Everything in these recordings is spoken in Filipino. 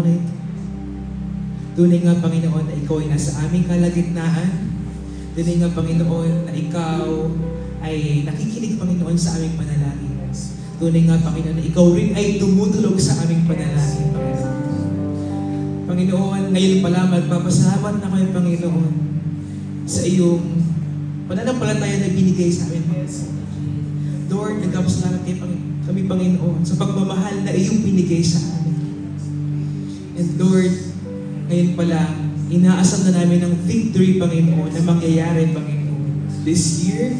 langit. Tunay nga, Panginoon, na Ikaw ay nasa aming kalagitnaan. Tunay nga, Panginoon, na Ikaw ay nakikinig, Panginoon, sa aming panalangin. Tunay nga, Panginoon, na Ikaw rin ay tumutulog sa aming panalangin, Panginoon. Panginoon, ngayon pala magpapasalamat na kami, Panginoon, sa iyong pananampalataya na binigay sa amin. Lord, nagpapasalamat kami, Panginoon, sa pagmamahal na iyong binigay sa amin. And Lord, ngayon pala, inaasam na namin ang victory, Panginoon, na mangyayari, Panginoon, this year.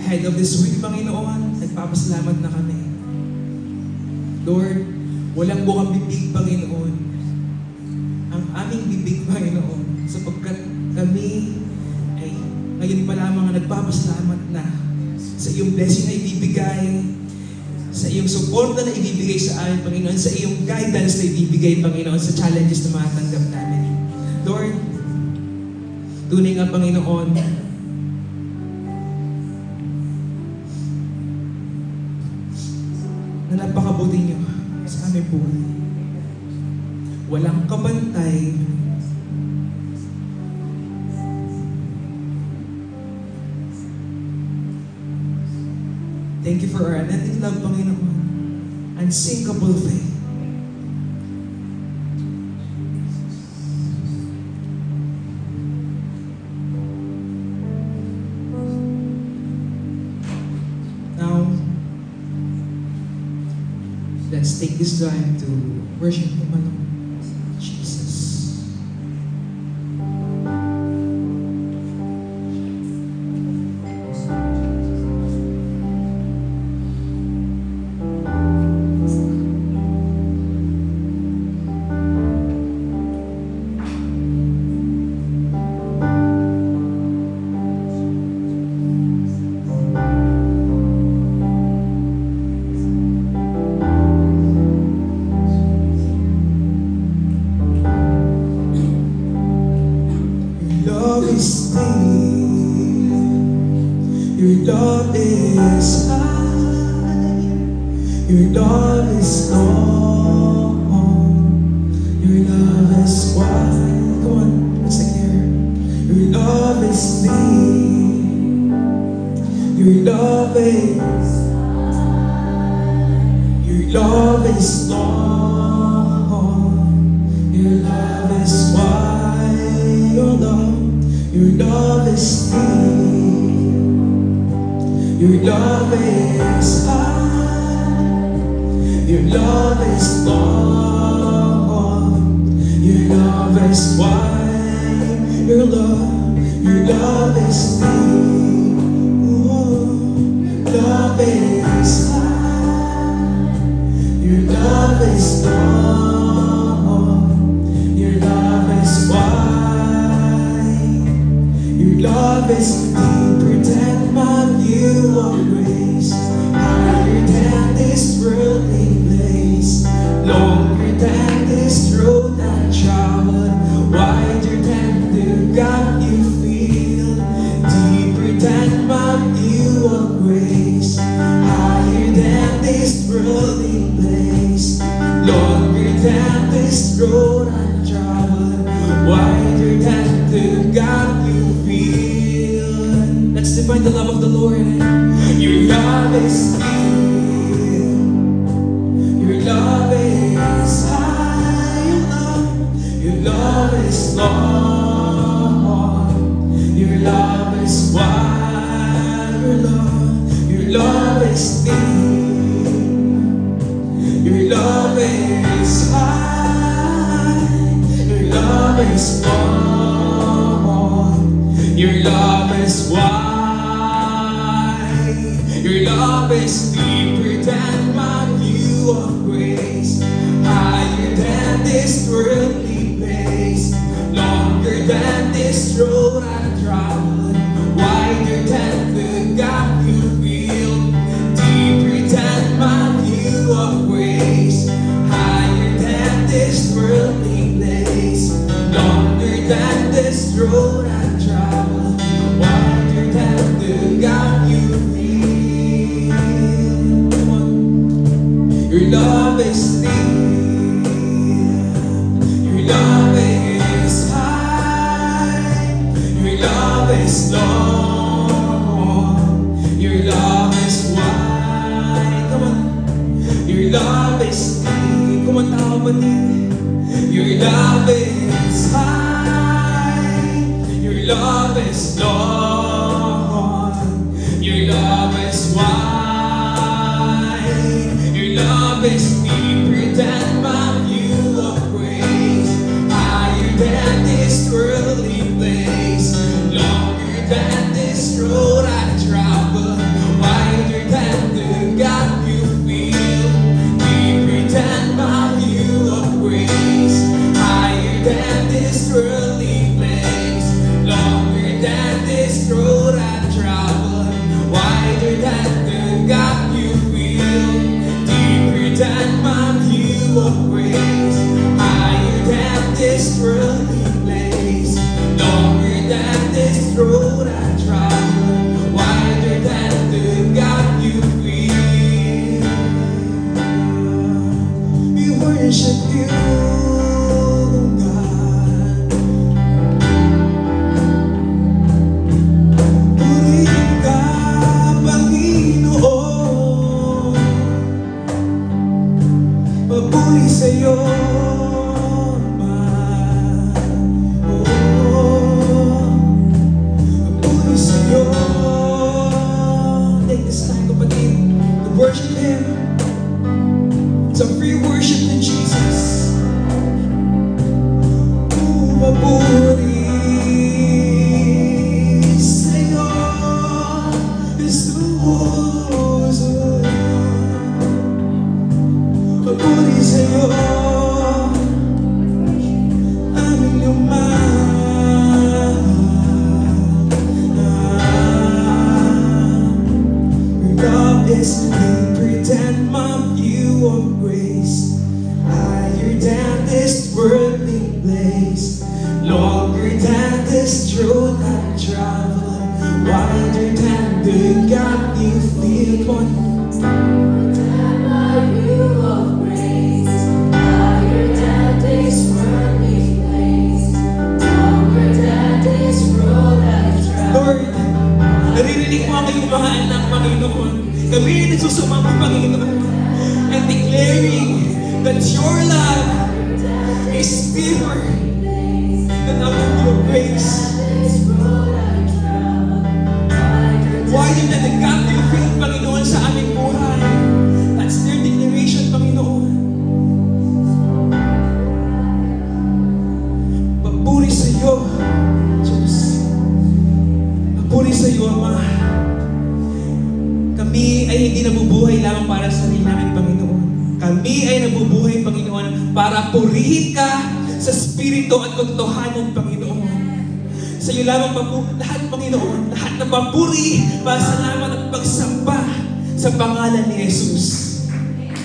Ahead of this week, Panginoon, nagpapasalamat na kami. Lord, walang bukang bibig, Panginoon. Ang aming bibig, Panginoon, sapagkat kami ay ngayon pa lamang nagpapasalamat na sa iyong blessing na ibibigay, sa iyong suporta na ibibigay sa amin, Panginoon, sa iyong guidance na ibibigay, Panginoon, sa challenges na matatanggap namin. Lord, tunay nga, Panginoon, na napakabuti niyo sa aming buhay. Walang kabantay. Thank you for our unending love, Panginoon. Unsinkable faith. Now, let's take this time to worship Him alone. Jesus. Your love is high, your love is long, your love is wide. Come on, let's sing here. Your love is deep, your love is high, your love is long, your love is wide. Your love is deep. Your love is high, your love is long, your love is wide, your love is deep. Your love is high, your love is long, your love is wide, your love is deeper than my view of grace, higher than this worldly place, longer than this road I traveled, wider than the gap you feel, deeper than my view of grace, higher than this worldly place, longer than this road I traveled, wider than the gap you feel. Let's define the love of the Lord. Your love is deep, your love is high, your love is long, your love is wide, your love is deep, your love is high, your love is long, your love is wide. Your love is deeper than my view of grace, higher than this worldly place, longer than this road I've traveled, wider than the gap you feel, deeper than my view of grace, higher than this worldly place, longer than this road I've traveled, wider than the gap you feel. Come on. Your love is deep. Your love is high. Your love is long. Your love is wide. Come on. Your love is deep. Kumanta ka ba din? Your love is high. Your love is long. Your love is wide. Your love is deeper than my view of grace. Higher than this worldly place. Longer than this road I travel. Wider than the gap you feel. Deeper than my view of grace. Higher than this worldly place. Longer than this road I travel. Wider than the gap you feel. Deeper than my view of grace. Higher than this worldly place. Longer than this road I travel. Wider than the gap you feel. We worship you, God. Purihin ka, Panginoon. Papuri sa'yo, man. Papuri sa'yo. Take this time, kapatid, to worship Him. It's a free worship to Jesus. Papuri sa'yo, Jesus. Papuri sa'yo, aming lumahal. Your love is deeper than my view of grace. Higher than this worldly place. Longer than this road I travel. Wider than the gap you feel. Come on. Lord, naririnig mo ang iyong mahal ng Panginoon. Kami ay nagsusumama, Panginoon, and declaring that your love is deeper than our your grace. Wider than the gap you feel, Panginoon, sa aming buhay. That's their declaration, Panginoon. Papuri sa iyo, Diyos. Papuri sa iyo, Ama. Kami ay hindi nabubuhay lamang para sa sarili namin, Panginoon. Kami ay nabubuhay, Panginoon, para purihin ka sa Espiritu at katotohanan, Panginoon. Sa iyo lamang lahat, Panginoon, lahat ng papuri, pasalamat at pagsamba sa pangalan ni Jesus.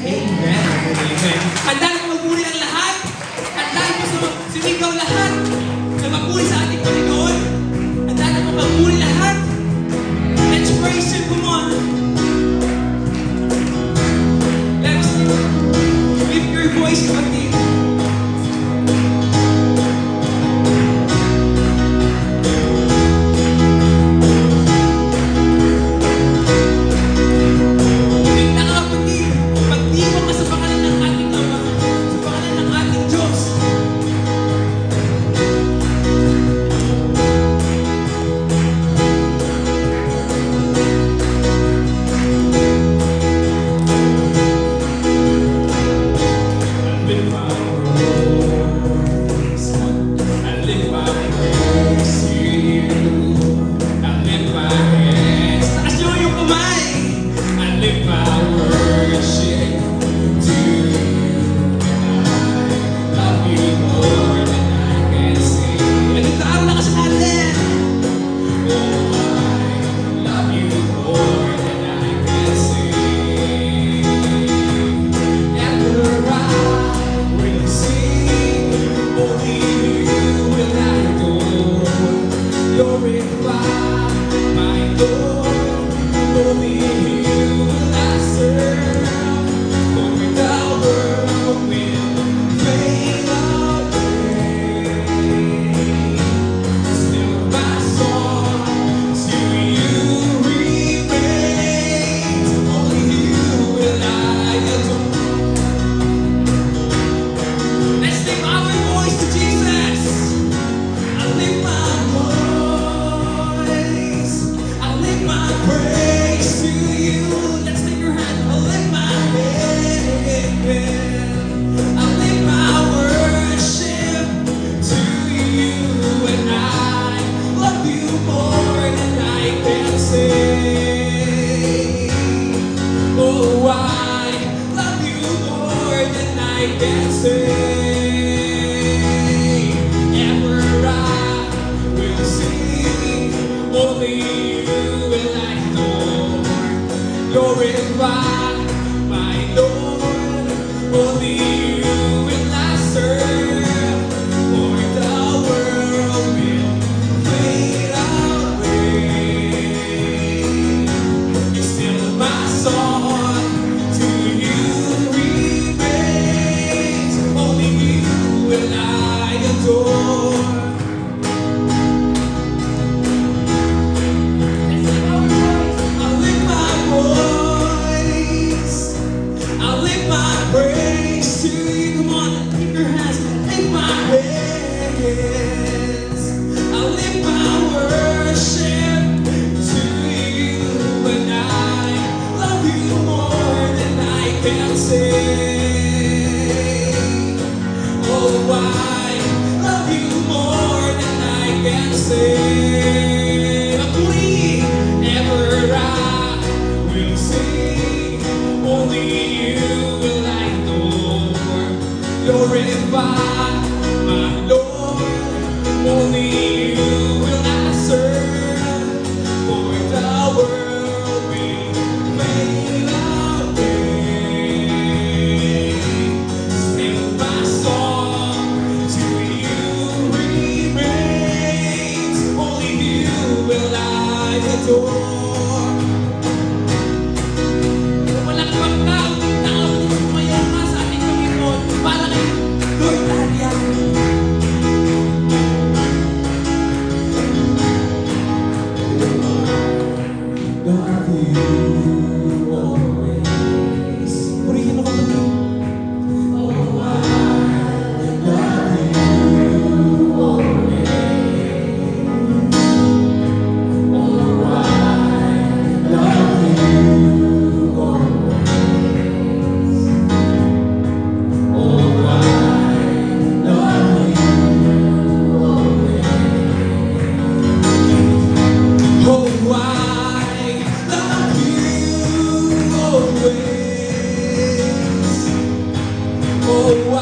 Amen. Amen. Handa na magpuri ang lahat. Handa na sumigaw lahat na magpuri sa ating Panginoon. Handa na magpuri lahat. Let's praise Him. Come on. Let's lift your voice, kapatid. can say. Ever I will sing, only you will I adore. Glorify my Lord, only you will I serve. For the world will fade away. Still my song to you remains. Only you will I adore. I'll lift my voice. I'll lift my praise to you. Come on, lift your hands. Lift my hands. I'll lift my worship to you. And I love you more than I can say. Oh, I love you more than I can say. Only ever I will sing. Only you will I adore. Glorify my Lord. Only you will I serve. For the world will fade away. Still my song to you remains. Only you will I adore. Walang pagkaunting tao na sumayama sa ating Panginoon para kay Lord Aria. Love you always. Purihin mo kapatid. Oh, I love you always. Oh, I love you always. Oh, I love you always. Oh, I love you always. Oh, I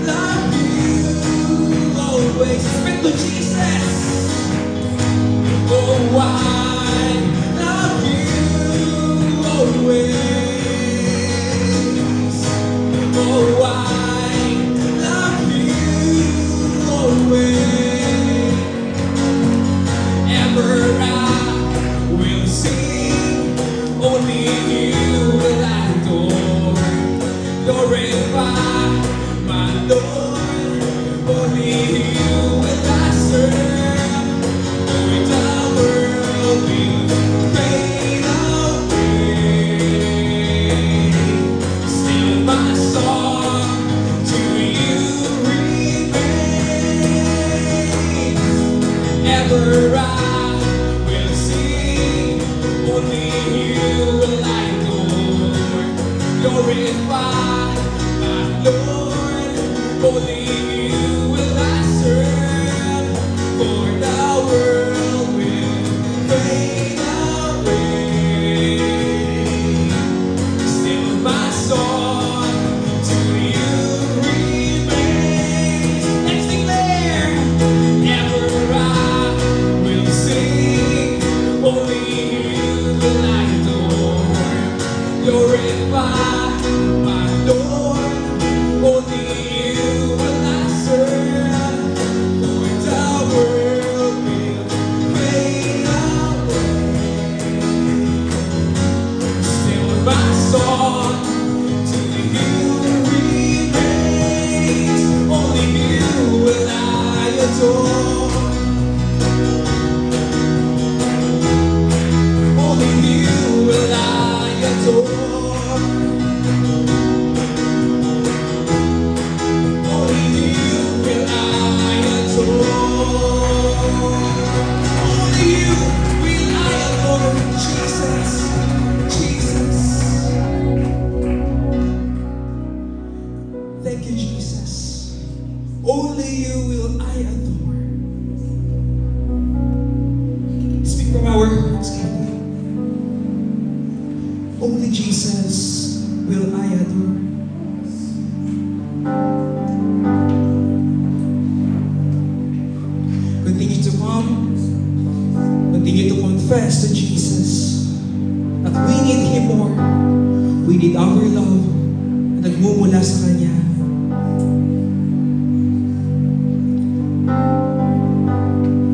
love you always. Speak to Jesus. Oh, I love you always. Oh, I love you always. Ever I will sing, only you will I adore. Glorify my Lord, only you will I serve. For the world will fade away. Still my song to you remains. Ever I will sing, only you will I adore. Glorify my Lord, only you will I serve. For the world will fade away. Still my song to you remains. Let's declare, ever I will sing, only you will I adore. Glorify my Lord, only you will I serve. For the world will fade away. Still my song to you remains. Only you will I adore. Only you will I adore. Only you will I adore. Only you will I adore. Jesus, Jesus. Thank you, Jesus. Only you will I adore. Jesus. That we need Him more. We need our love na nagmumula sa Kanya.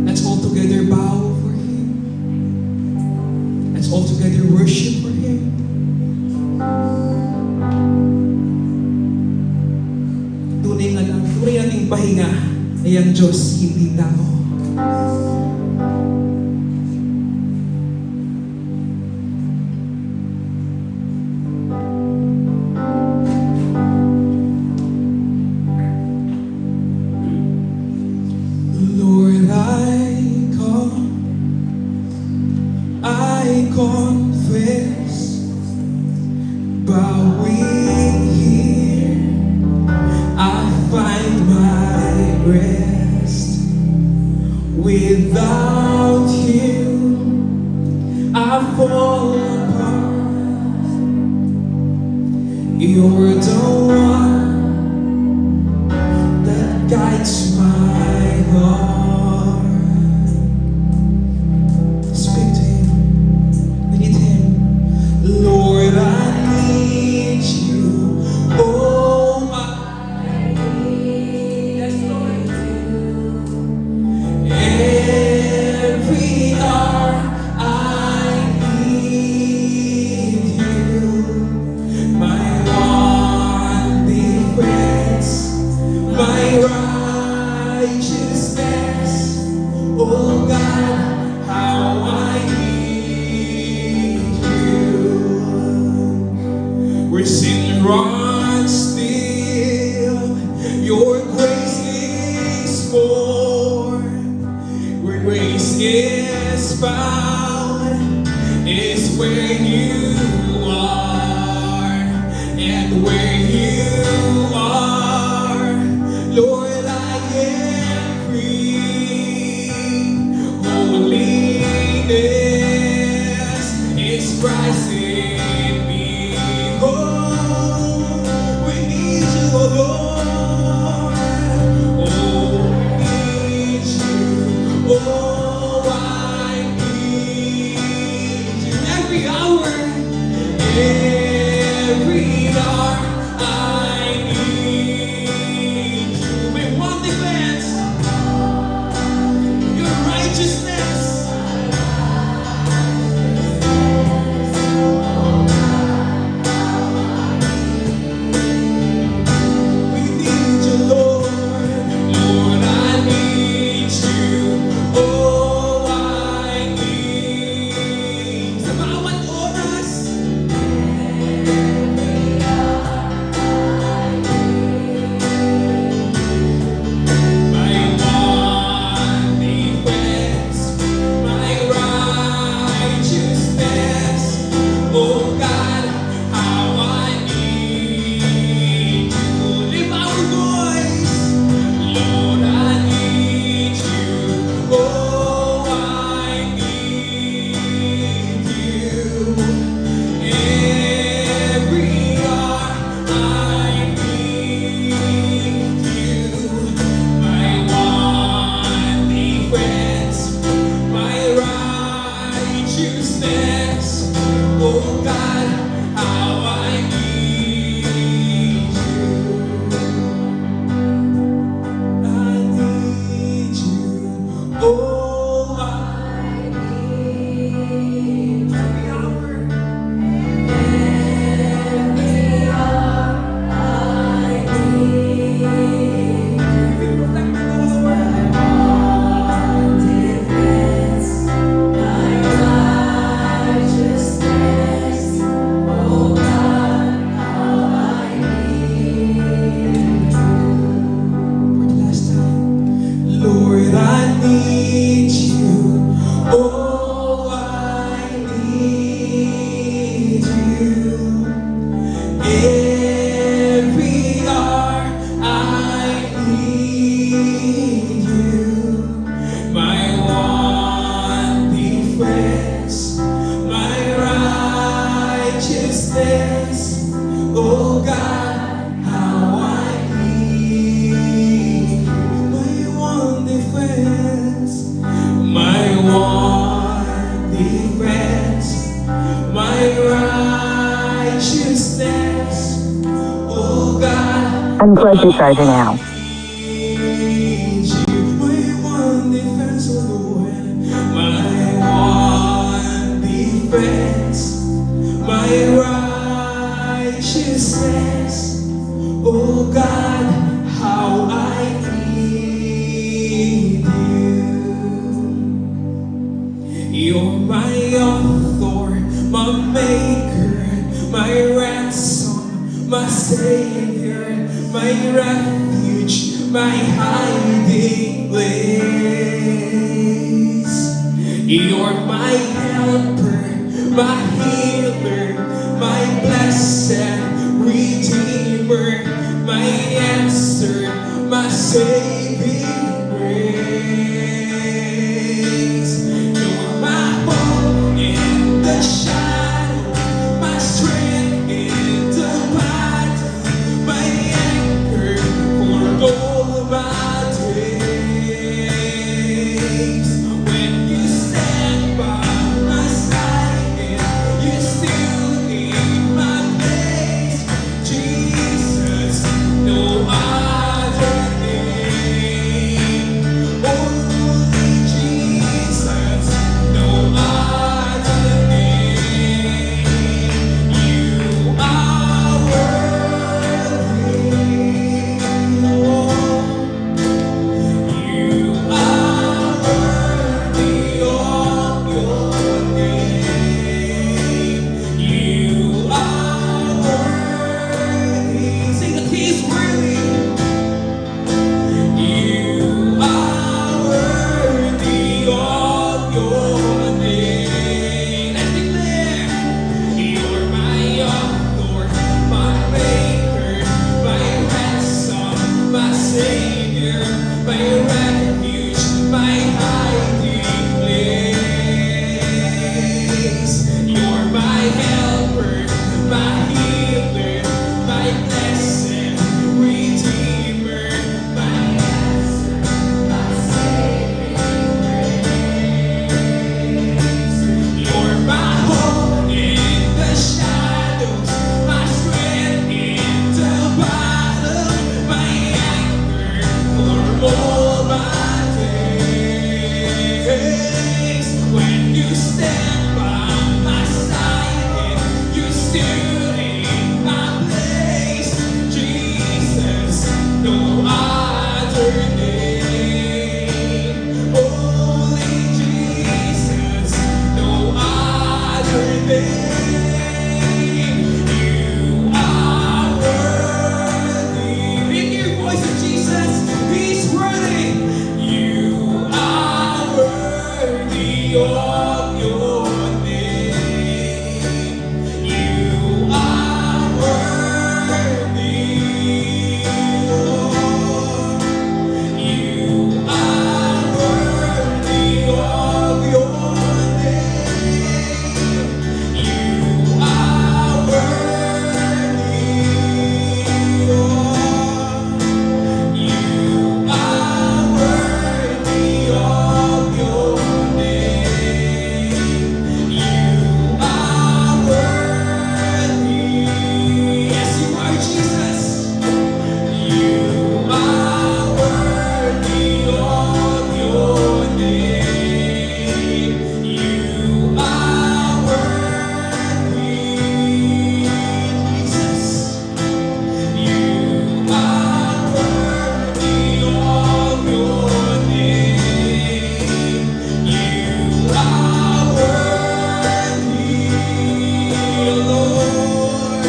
Let's all together bow for Him. Let's all together worship for Him. Tunay nating pahinga ay ang Diyos, hindi tao. Lord, I confess, bowing here, I find my rest. Without You, I fall apart. You're the one that guides my heart. Speak to Him. We need Him. Lord, I need You. Oh, I need Yes, Lord. Every hour I need You. My one defense, my righteousness. Oh God, how I need You. Where sin runs still, Your grace is more. Where grace is found is where You are. And where You are, Lord, I am free. Holiness is Christ in me. Oh, we need You, oh Lord. Oh, we need You. Oh, I need You. Every hour, every hour, I need You. May one defense, Your righteousness. We need You, Lord. Lord, I need You. Oh, I need. Sa bawat oras, my one defense, my righteousness. Oh God, how I need You. Lift our voice. Lord, I need You. Oh, I need You. Every hour I need You. My one defense, my righteousness. Oh God, how I need You. I need You. Oh, I need every hour. Every reflect my Lord. For the last time. Lord, I need You. Oh, I need You. Every hour I need You. My one defense, my righteousness. Oh God, how I need You. My one defense, my one defense. Unplug your charger now. My one defense, Lord, my one defense, my righteousness. Oh God, how I need you. You're my author, my maker, my ransom, my savior, my refuge, my hiding place. You're my helper, my healer, my blessed redeemer, my answer, my saving grace. You're my hope in the shadow, my strength in the battle, my anchor for all my days. When you stand by my side and you still in my place, Jesus, no other name. Only Jesus, no other name. You are worthy, Lord. You are worthy of your name. You are worthy. Sing it, He's worthy. You are worthy of your name. Let's declare, you're my author, my maker, my ransom, my savior, my refuge, my hiding place. You're my helper, my healer, my blessed redeemer, my answer, my saving grace. You're my hope in the shadows, my strength in the battle, my anchor for all my days. When you stand by my side and you stood in my place, Jesus, no other name. Only Jesus, no other name. You are worthy. Lift your voice to Jesus. He's worthy. You are worthy of your name. You are worthy, Lord. You are worthy of your name. You are worthy, Lord. You are worthy of your name. You are worthy. Yes, you are, Jesus. You are worthy of your name. You are worthy, Jesus. You are worthy of your name. You are worthy, Lord.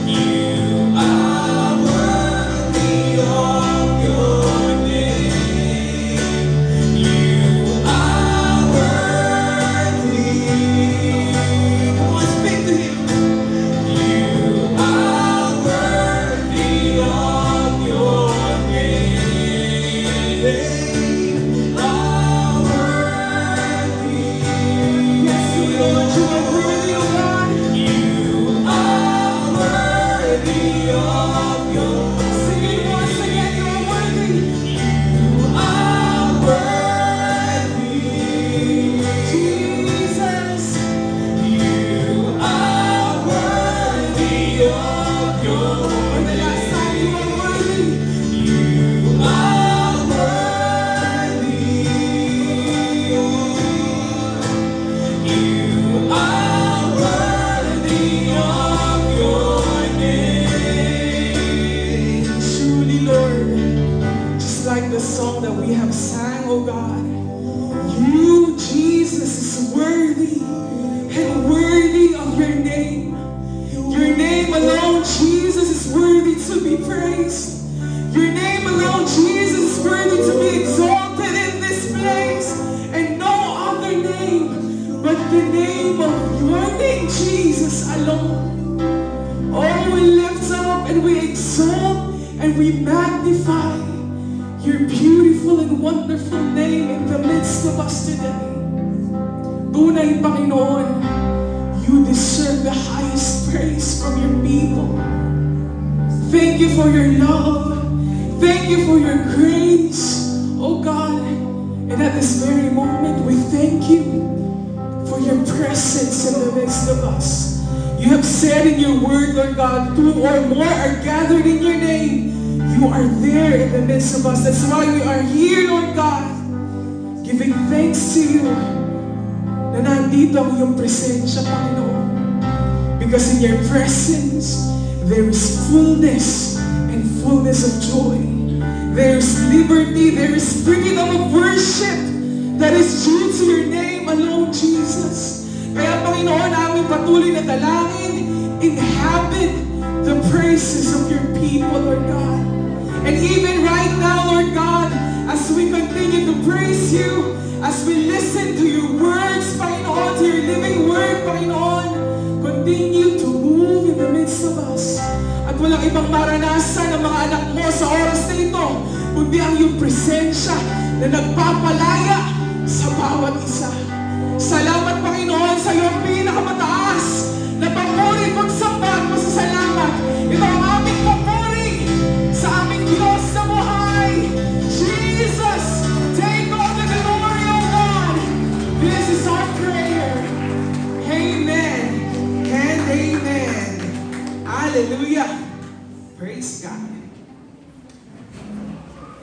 You are worthy of your name. You are worthy. Come on, speak to Him. You are worthy of your name. Are worthy. Yes, Lord, you are worthy, oh God. You are worthy of your name. Sing it once again, you are worthy. You are worthy, Jesus. You are worthy of your name. is worthy to be praised. Your name alone, Jesus, is worthy to be exalted in this place. And no other name but the name of your name, Jesus alone. Oh, we lift up and we exalt and we magnify your beautiful and wonderful name in the midst of us today. Tunay, Panginoon, you deserve the highest praise from your people. Thank you for your love. Thank you for your grace, oh God. And at this very moment, we thank you for your presence in the midst of us. You have said in your word, Lord God, 2 or more are gathered in your name. You are there in the midst of us. That's why we are here, Lord God, giving thanks to you na nandito ang iyong presensya, Panginoon. Because in your presence, there is fullness and fullness of joy. There is liberty, there is freedom of worship that is due to your name alone, Jesus. Kaya, Panginoon, aming patuloy na dalangin, inhabit the praises of your people, Lord God. And even right now, Lord God, as we continue to praise you, as we listen to your words, Panginoon, to your living word, Panginoon, continue to move in the midst of us. At walang ibang maranasan ng mga anak mo sa oras na ito, kundi ang iyong presensya na nagpapalaya sa bawat isa. Salamat, Panginoon, sa iyong pinakamataas na papuri, pagsambag, masasalamat. Ito ang aming papuri sa aming Diyos na buhay. Jesus, take all the glory, O God. This is our prayer. Amen and amen. Hallelujah. Praise God.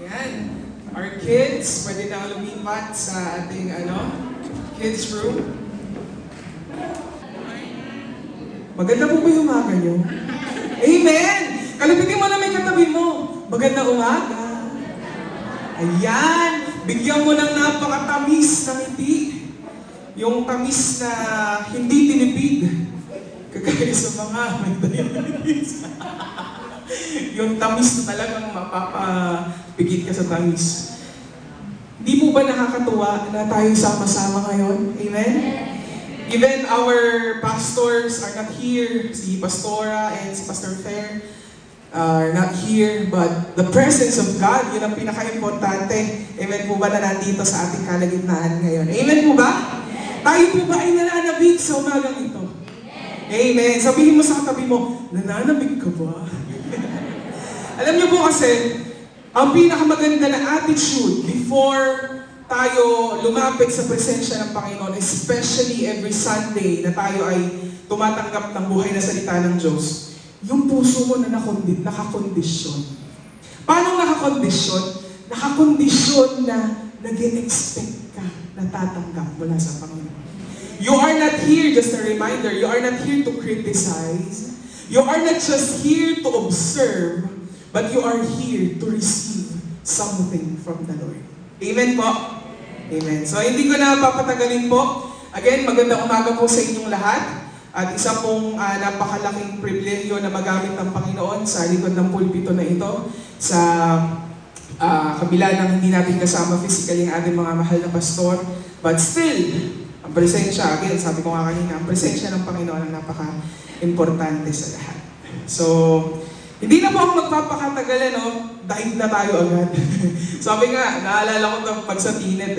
Yan. Our kids, pwede na lumipat sa ating kids room. Maganda po ba yung umaga nyo? Amen! Kalapitin mo na may katabi mo. Magandang umaga. Ayan! Bigyan mo ng napakatamis na ngiti. Yung tamis na hindi tinipid. Kagaya sa mga may diabetes. Yung tamis na talagang mapapapigit ka sa tamis. Di po ba nakakatuwa na tayo sama-sama ngayon? Amen? Even our pastors are not here. Si Pastora and si Pastor Fair are not here. But the presence of God, yun ang pinaka-importante. Amen po ba na nandito sa ating kalagitnaan ngayon? Amen po ba? Tayo po ba ay nananabig sa umagang ito? Amen. Sabihin mo sa katabi mo, nananabig ka ba? Alam niyo po kasi, ang pinakamaganda na attitude before tayo lumapit sa presensya ng Panginoon, especially every Sunday na tayo ay tumatanggap ng buhay na salita ng Diyos, yung puso mo na nakakondisyon. Paano nakakondisyon? Nakakondisyon na nag-expect ka na tatanggap mula sa Panginoon. You are not here, just a reminder, you are not here to criticize. You are not just here to observe, but you are here to receive something from the Lord. Amen po? Amen. So hindi ko na papatagalin po. Again, magandang umaga po sa inyong lahat. At isa pong napakalaking pribilehyo na magamit ng Panginoon sa likod ng pulpito na ito sa kabila ng hindi natin kasama physically ang ating mga mahal na pastor. But still, ang presensya, again, sabi ko nga kanina, ang presensya ng Panginoon ang napaka-importante sa lahat. So, hindi na po ako magpapakatagal, dive na tayo agad. Sabi nga, naalala ko ito pag sa Tinet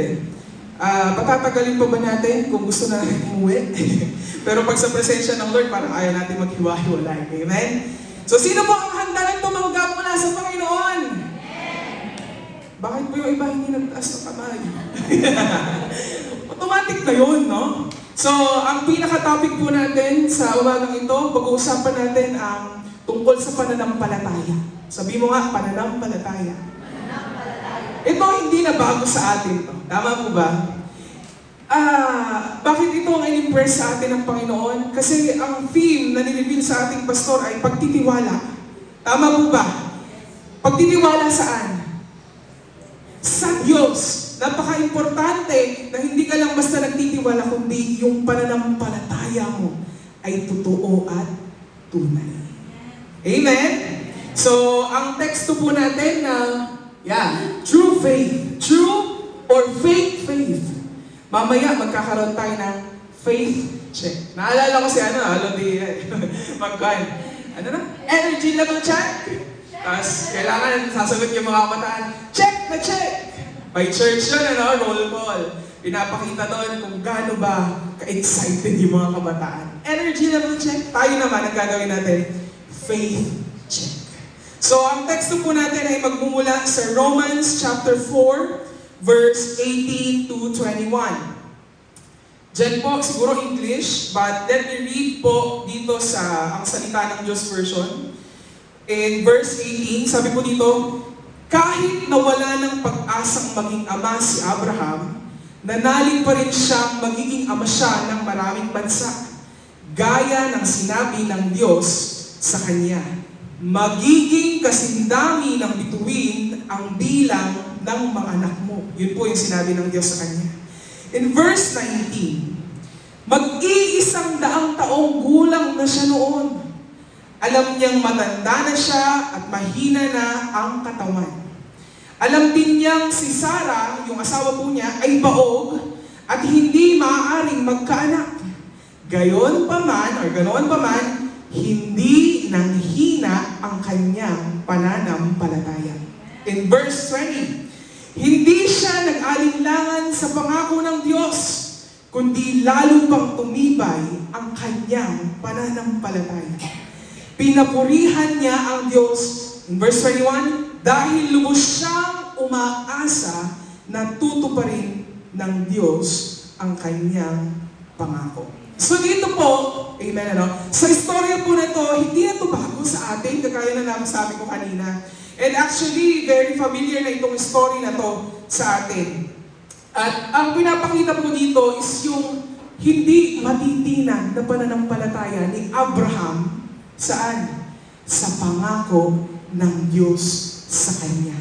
patatagalin pa ba natin kung gusto na umuwi? Pero pag sa presensya ng Lord, parang ayaw natin maghiwa-hiwalay. Amen? So, sino po ang handa ng tumanggap mula sa Panginoon? Bakit po yung iba hindi nagtaas ng kamay? Automatic na yun, no? So, ang pinaka-topic po natin sa umagang ito, pag-uusapan natin ang tungkol sa pananampalataya. Sabi mo nga, pananampalataya. Ito hindi na bago sa atin to. Tama po ba? Bakit ito ang in-impress sa atin ng Panginoon? Kasi ang theme na nireveal sa ating pastor ay pagtitiwala. Tama po ba? Pagtitiwala saan? Sa Diyos. Napaka-importante na hindi ka lang basta nagtitiwala, kundi yung pananampalataya mo ay totoo at tunay. Amen? So, ang teksto po natin na, true faith. True or fake faith. Mamaya, magkakaroon tayo ng faith check. Naalala ko si Lodi, energy level check. Tapos, kailangan sasagot yung mga kabataan, check na check. By church yun, roll call. Pinapakita doon kung gaano ba ka-excited yung mga kabataan. Energy level check. Tayo naman, ang gagawin natin, faith check. So, ang teksto po natin ay magmumula sa Romans chapter 4, verse 18 to 21. Diyan po, siguro English, but let me read po dito sa ang salita ng Diyos version. In verse 18, sabi po dito, kahit nawala ng pag-asang maging ama si Abraham, nanalig pa rin siyang magiging ama siya ng maraming bansa. Gaya ng sinabi ng Diyos sa kanya, magiging kasindami ng bituin ang bilang ng mga anak mo. Yun po yung sinabi ng Diyos sa kanya. In verse 19, mag-iisang daang taong gulang na siya noon. Alam niyang matanda na siya at mahina na ang katawan. Alam din niyang si Sarah, yung asawa po niya, ay baog at hindi maaaring magkaanak. Ganoon pa man, hindi nanghina ang kanyang pananampalataya. In verse 20, hindi siya nag-alinlangan sa pangako ng Diyos, kundi lalo pang tumibay ang kanyang pananampalataya. Pinapurihan niya ang Diyos, in verse 21, dahil lubos siyang umaasa na tutuparin ng Diyos ang kanyang pangako. So dito po, amen, sa istorya po na to, hindi na to bago sa atin, kagaya na sabi ko kanina. And actually, very familiar na itong story na to sa atin. At ang pinapakita po dito is yung hindi matitinag na pananampalataya ni Abraham, saan? Sa pangako ng Diyos sa kanya.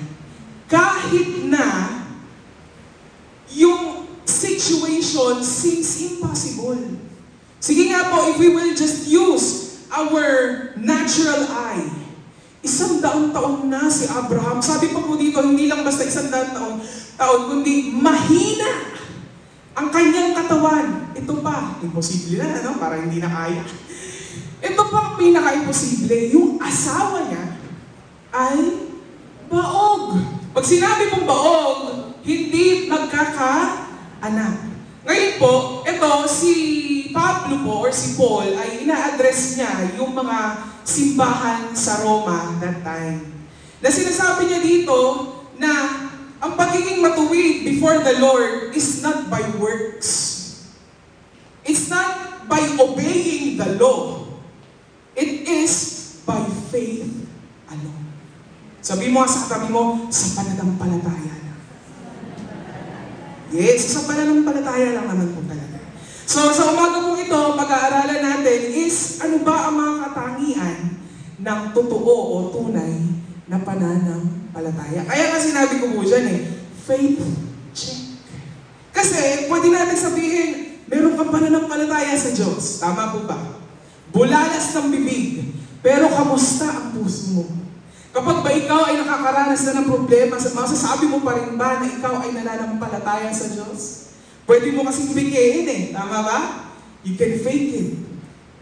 Kahit na yung situation seems impossible. Sige nga po, if we will just use our natural eye, 100 taon na si Abraham. Sabi pa po dito, hindi lang basta 100 taon, kundi mahina ang kanyang katawan. Ito pa, imposible na, para hindi na kaya. Ito pa ang pinaka-imposible, yung asawa niya ay baog. Pag sinabi mong baog, hindi magkakaanak. Ngayon po, ito si Pablo po or si Paul ay ina-address niya yung mga simbahan sa Roma that time. Na sinasabi niya dito na ang pagiging matuwid before the Lord is not by works. It's not by obeying the law. It is by faith alone. Sabi mo sa katabi mo, sa pananampalataya lang. Yes, sa pananampalataya lang naman po talaga. So sa umaga po ito, pag-aaralan natin is ano ba ang mga katangian ng totoo o tunay na pananampalataya. Kaya nga sinabi ko po dyan faith check. Kasi pwede natin sabihin, meron kang pananampalataya sa Diyos. Tama po ba? Bulalas ng bibig, pero kamusta ang puso mo? Kapag ba ikaw ay nakakaranas na ng problema, masasabi mo pa rin ba na ikaw ay nananampalataya sa Diyos? Pwede mo kasing bigyan tama ba? You can fake it.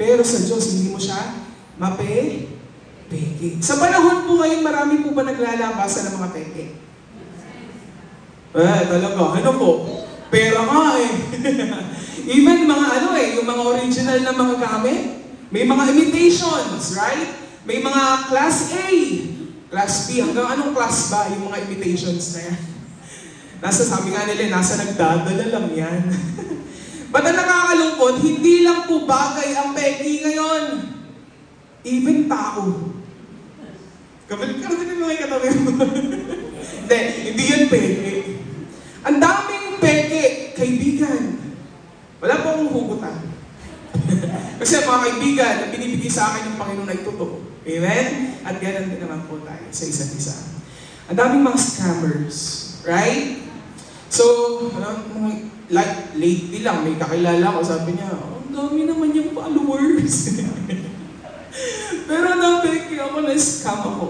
Pero sa Diyos, hindi mo siya peke. Sa panahon po ngayon, marami po ba naglalabasan ng mga peke? Talaga, ano po? Pera nga Even mga yung mga original na mga gamit, may mga imitations, right? May mga class A, class B, hanggang anong class ba yung mga imitations na yan? Sabi nga nila, nasa nagdadala lang yan. But ang nakakalungkot, hindi lang po bagay ang peki ngayon. Even tao. Kabalik ka rin yung mga katabi mo. Hindi yan peki. Ang daming peki, kaibigan. Wala po akong hugutan. Kasi mga kaibigan, ang binibigay sa akin ng Panginoon ay totoo. Amen? At ganun din naman po tayo sa isa't isa. Ang daming mga scammers. Right? So, like, lately lang, may kakilala ko, sabi niya, ang dami naman yung followers. Pero napeke ako ako, na-scam ako.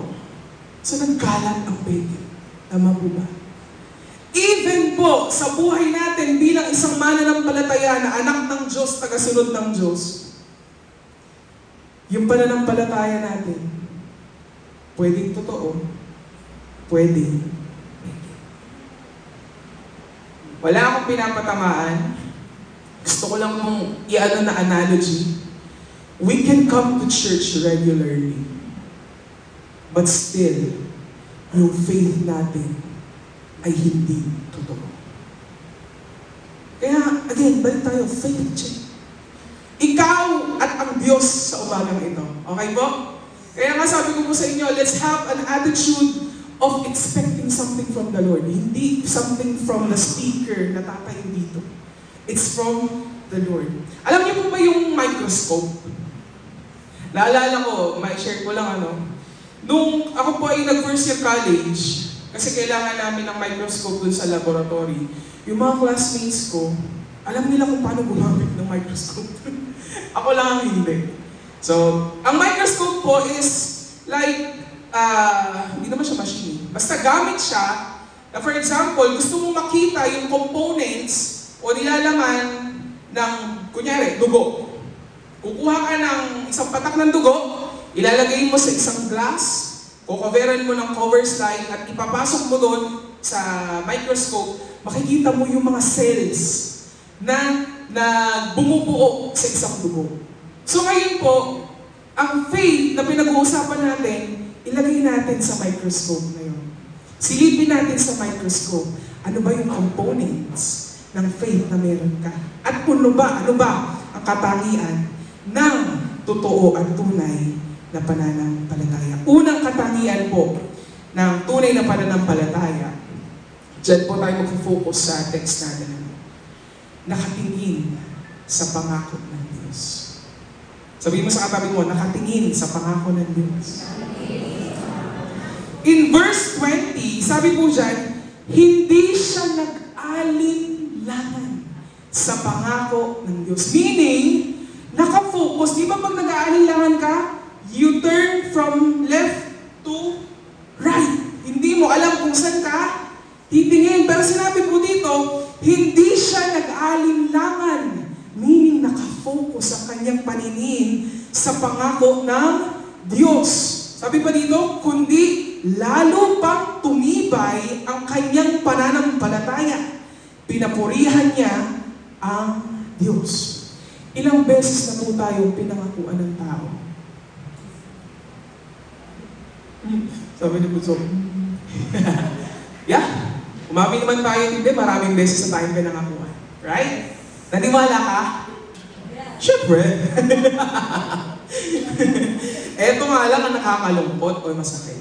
So nagkalat ang peke. Tama po ba? Even po, sa buhay natin bilang isang mananampalataya na anak ng Diyos, tagasunod ng Diyos, yung pananampalataya natin, pwedeng totoo, pwedeng peke. Wala akong pinapatamaan. Gusto ko lang mong i-ano na analogy. We can come to church regularly, but still, yung faith natin ay hindi totoo. Kaya, again, balik tayo, faith check. Ikaw at ang Diyos sa umagang ito. Okay po? Kaya nga sabi ko po sa inyo, let's have an attitude of expecting something from the Lord. Hindi something from the speaker na tatayo dito. It's from the Lord. Alam niyo po ba yung microscope? Naalala ko, share ko lang nung ako po ay nag-first year college, kasi kailangan namin ng microscope dun sa laboratory, yung mga classmates ko, alam nila kung paano gumamit ng microscope. Ako lang ang hindi. So, ang microscope po is like, hindi naman siya machine. Basta gamit siya, na for example, gusto mong makita yung components o nilalaman ng, kunyari, dugo. Kukuha ka ng isang patak ng dugo, ilalagay mo sa isang glass, kukoveran mo ng cover slide at ipapasok mo doon sa microscope, makikita mo yung mga cells na bumubuo sa isang dugo. So ngayon po, ang faith na pinag-uusapan natin, ilagay natin sa microscope na yun. Silipin natin sa microscope, ano ba yung components ng faith na meron ka? At ano ba ang katangian ng totoo at tunay na pananampalataya. Unang katangian po ng tunay na pananampalataya, dyan po tayo mag-focus sa text natin. Nakatingin sa pangako ng Diyos. Sabihin mo sa katabi mo, nakatingin sa pangako ng Diyos. In verse 20, sabi po dyan, hindi siya nag-alinlangan sa pangako ng Diyos. Meaning, nakafocus. Di ba pag nag-aalinlangan ka, you turn from left to right. Hindi mo alam kung saan ka titingin. Pero sinabi po dito, hindi siya nag-alinlangan. Meaning, nakafocus ang kanyang paningin sa pangako ng Diyos. Sabi pa dito, kundi lalo pang tumibay ang kanyang pananampalataya. Pinapurihan niya ang Diyos. Ilang beses na po tayong pinangakuan ng tao. Sabi ni Bunso, yeah, umamin naman tayo, hindi, maraming beses na tayong pinangakuan. Right? Naniwala ka? Siyempre. Eto nga lang ang nakakalungkot o masakit.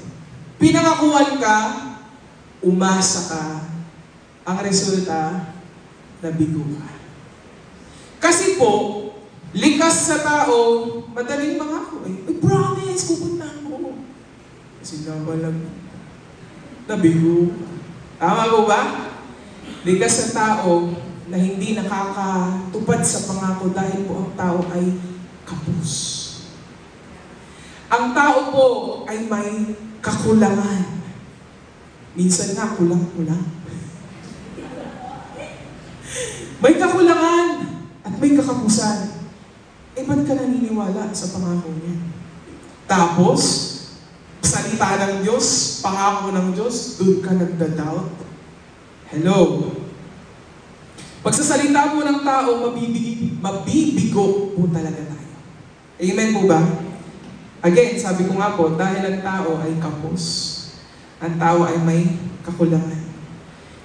Pinangakuan ka, umasa ka, ang resulta, nabigo ka. Kasi po, likas sa tao, madaling mangako eh. I promise, pupuntahan ko. Kasi nabalag, nabigo. Tama po ba? Likas sa tao na hindi nakakatupad sa pangako dahil po ang tao ay kapos. Ang tao po ay may kakulangan. Minsan nga, kulang-kulang. May kakulangan at may kakapusan. Eh, ba't ka naniniwala sa pangako niya? Tapos, salita ng Diyos, pangako ng Diyos, doon ka nagda-doubt? Hello? Pagsasalita mo ng tao, mabibigo po talaga tayo. Amen po ba? Again, sabi ko nga po, dahil ang tao ay kapos, ang tao ay may kakulangan.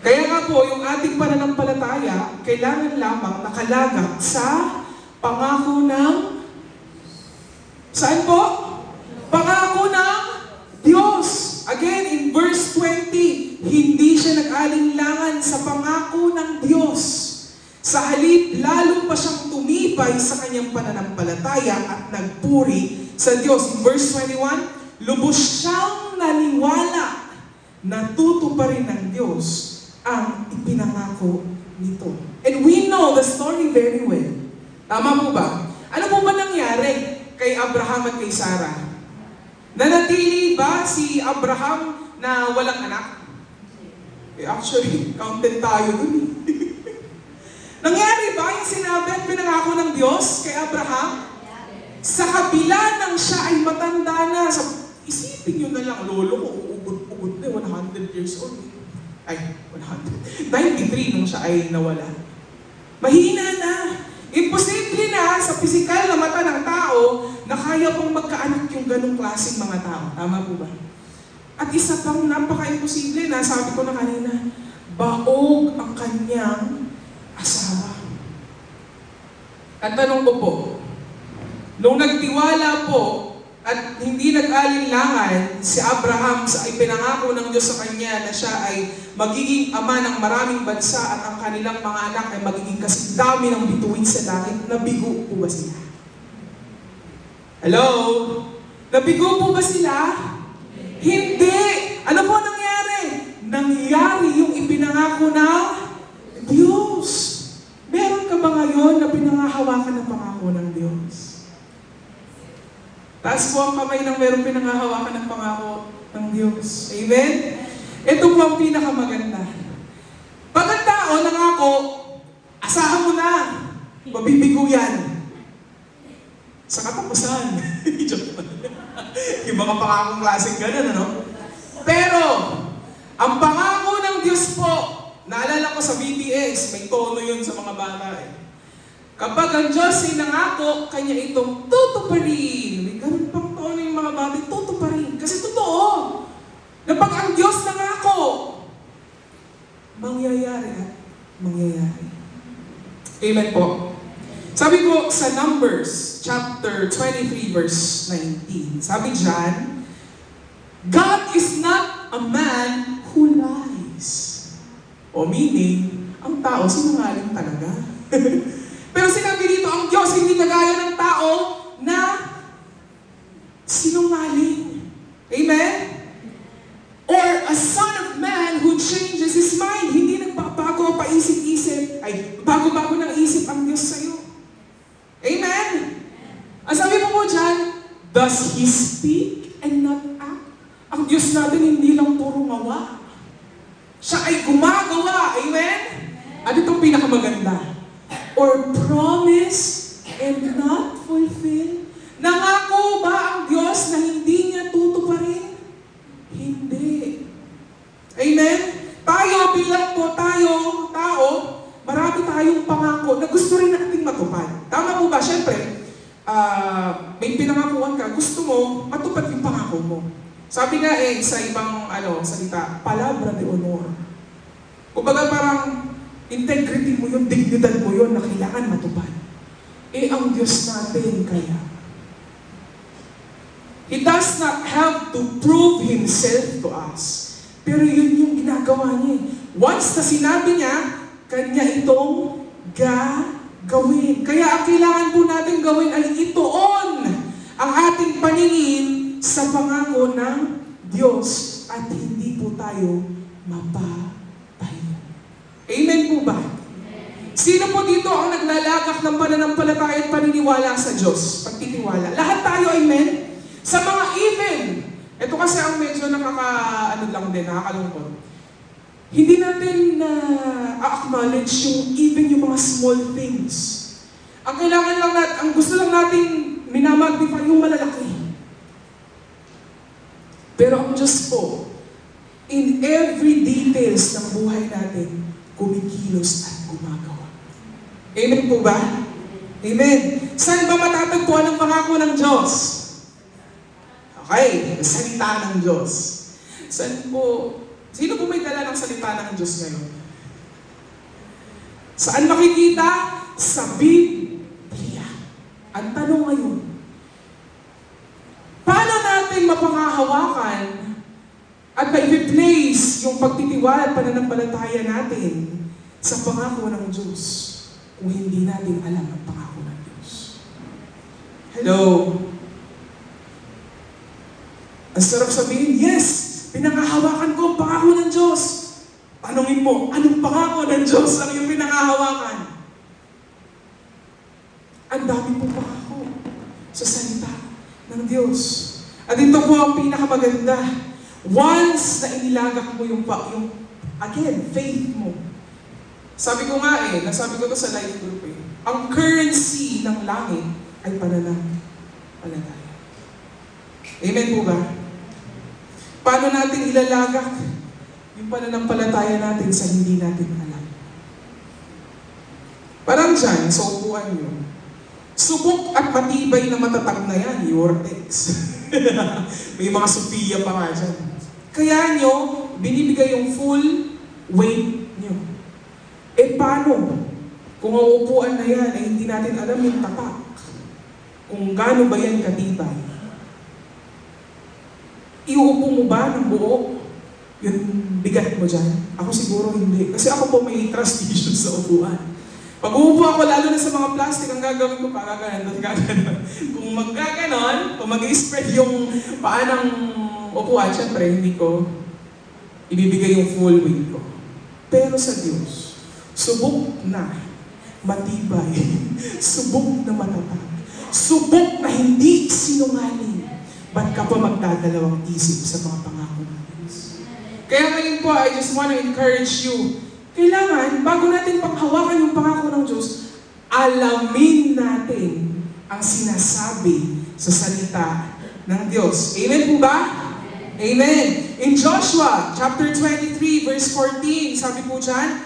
Kaya nga po, yung ating pananampalataya, kailangan lamang nakalagak sa pangako ng... Saan po? Pangako ng Diyos. Again, in verse 20, hindi siya nag-alinlangan sa pangako ng Diyos. Sa halip, lalo pa siyang tumibay sa kanyang pananampalataya at nagpuri sa Diyos. In verse 21, lubos siyang naniwala na tutuparin ng Diyos ang ipinangako nito. And we know the story very well. Tama po ba? Ano po ba nangyari kay Abraham at kay Sarah? Nanatili ba si Abraham na walang anak? Actually, counted tayo dun eh. Nangyari ba yung sinabi at pinangako ng Diyos kay Abraham? Sa kabila ng siya ay matanda na, isipin nyo na lang, lolo ko, uugod na, 100 years old. Ay, 100. 93 nung siya ay nawala. Mahina na. Imposible na sa pisikal na mata ng tao na kaya pong magkaanak yung ganong klaseng mga tao. Tama po ba? At isa pang napaka-imposible na, sabi ko na kanina, baog ang kanyang asawa. At tanong ko po, nung nagtiwala po at hindi nag-alinlangan si Abraham sa ipinangako ng Diyos sa kanya na siya ay magiging ama ng maraming bansa at ang kanilang mga anak ay magiging kasing dami ng bituin sa langit, nabigo po ba sila? Hello? Nabigo po ba sila? Hindi! Ano po nangyari? Nangyari yung ipinangako ng Diyos. Meron ka ba ngayon na pinangahawakan ng pangako ng Diyos? Taas po ang kamay ng meron pinangahawakan ng pangako ng Diyos. Amen? Ito po ang pinakamaganda. Pag ang tao nangako, asahan mo na, mabibigo yan. Sa katapusan. Yung mga pangakong klaseng ganun, ano? Pero, ang pangako ng Diyos po, naalala ko sa BTS, may tono yun sa mga bata eh. Kapag ang Diyos ay nangako, kanya itong tutuparin. May ganun pang tono yung mga bata, tutuparin. Kasi totoo, na pag ang Diyos nangako, mangyayari at mangyayari. Amen po. Sabi po sa Numbers, chapter 23, verse 19, sabi dyan, God is not a man who lies. O meaning, ang tao sinungaling talaga. Pero sinabi dito, ang Diyos hindi kagaya ng tao na sinungaling. Amen? Or a son of man who changes his mind. Hindi nagbabago, paisip-isip. Ay, bago-bago ng isip ang Diyos sa'yo. Amen? Ang sabi po dyan, does He speak and not act? Ang Diyos natin hindi lang puro gawa. Siya ay gumagawa. Amen? At itong pinakamaganda. Or promise and not fulfill? Nangako ba ang Diyos na hindi niya tutuparin? Hindi. Amen? Tayo bilang po tao, marami tayong pangako na gusto rin nating matupad. Tama po ba? Siyempre, may pinangakuan ka, gusto mo matupad yung pangako mo. Sabi nga sa ibang salita, palabra de honor. Kumbaga parang integrity mo yun, dignidad mo yun na kailangan matupad. Ang Diyos natin kaya. He does not have to prove Himself to us. Pero yun yung ginagawa niya. Once na sinabi niya, kanya itong gagawin. Kaya ang kailangan po natin gawin ay ituon ang ating paningin sa pangako ng Diyos at hindi po tayo mapapahinga. Amen po ba? Sino po dito ang naglalagak ng pananampalataya at paniniwala sa Diyos? Pagtitiwala. Lahat tayo, amen? Sa mga even, ito kasi ang medyo nakakalungkot. Hindi natin acknowledge yung mga small things. Ang kailangan lang natin, ang gusto lang nating minamagnify yung malalaki. Pero ang Diyos po, in every details ng buhay natin, kumikilos at gumagawa. Amen po ba? Amen. Saan ba matatagpuan ang pangako ng Diyos? Okay, salita ng Diyos. Sino po may dala ng salita ng Diyos ngayon? Saan makikita? Sa Biblia. Ang tanong ngayon, paano natin mapangahawakan at ma-replace yung pagtitiwala at pananampalataya natin sa pangako ng Diyos kung hindi natin alam ang pangako ng Diyos? Hello? Ang sarap sabihin, yes, pinangahawakan ko ang pangako ng Diyos. Tanungin mo, anong pangako ng Diyos ang iyong pinangahawakan? Ang dami pong pangako sa salita ng Diyos. At ito po ang pinakamaganda. Once na inilagak mo yung again, faith mo. Sabi ko nga nasabi ko to sa life group ang currency ng langit ay pananampalataya. Amen po ba? Paano natin ilalagak yung pananampalataya natin sa hindi natin alam? Parang dyan, sa upuan nyo, subok at matibay na matatag na yan, your ex. May mga Sophia pa nga dyan. Kaya nyo, binibigay yung full weight nyo. Paano? Kung ang upuan na yan ay hindi natin alam yung tatak, kung gaano ba yan katibay, iuupo mo ba ng buo yung bigat mo dyan? Ako siguro hindi. Kasi ako po may trust issues sa upuan. Pag uupo ako, lalo na sa mga plastic, ang gagawin ko, gaganon. Kung maggaganon, kung mag-spread yung paa ng upuan, syempre, hindi ko ibibigay yung full weight ko. Pero sa Diyos, subok na matibay, subok na matatag, subok na hindi sinungaling, ba't ka pa magdadalawang isip sa mga pangako natin? Kaya ngayon po, I just want to encourage you, kailangan, bago natin panghawakan yung pangako ng Diyos, alamin natin ang sinasabi sa salita ng Diyos. Amen po ba? Amen. In Joshua chapter 23 verse 14, sabi po dyan,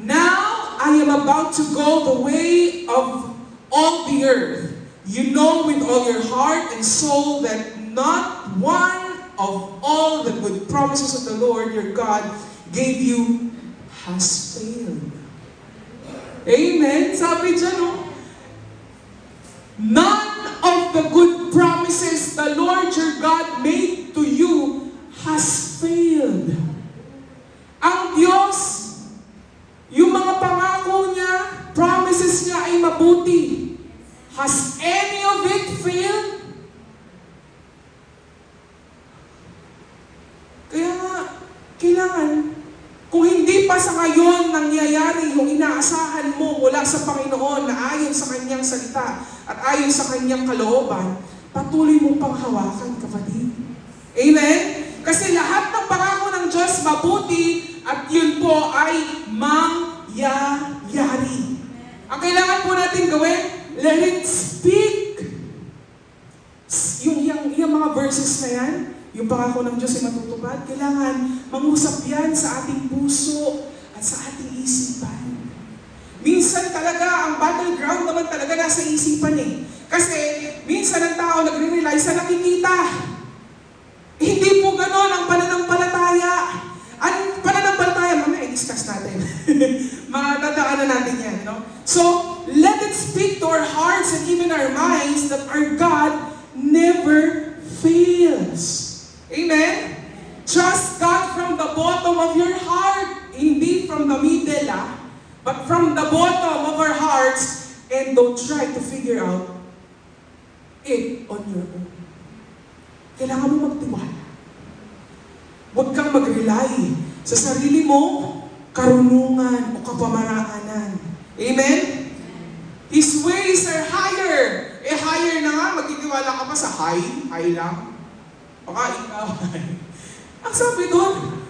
now I am about to go the way of all the earth. You know with all your heart and soul that not one of all the good promises of the Lord your God gave you has failed. Amen? Sabi dyan, no? None of the good promises the Lord your God made to you has failed. Ang Diyos, yung mga pangako niya, promises niya ay mabuti. Has any of it failed? Kaya nga, kailangan, kung hindi pa sa ngayon nangyayari yung inaasahan mo mula sa Panginoon na ayon sa Kanyang salita at ayon sa Kanyang kalooban, patuloy mong panghawakan, kapatid. Amen? Kasi lahat ng pangako ng Diyos mabuti at yun po ay mangyayari. Ang kailangan po natin gawin, let it speak. Yung mga verses na yan, yung pangako ng Diyos ay matutupad, kailangan mangusap yan sa ating puso at sa ating isipan. Minsan talaga, ang battleground naman talaga nasa isipan Kasi minsan ang tao nagre-rely sa nakikita. Hindi po ganon ang pananampalataya. Ang pananampalataya, mamaya i-discuss natin. Matandaan na natin yan, no? So, let it speak to our hearts and even our minds that our God never fails. Amen? Trust God from the bottom of your heart, hindi from the middle, but from the bottom of our hearts, and don't try to figure out it on your own. Kailangan mo magtiwala. Huwag kang mag-rely sa sarili mo, karunungan o kapamaraanan. Amen? His ways are higher. Higher na nga, magtitiwala ka pa sa high. High lang. Baka ikaw. Ang sabi doon,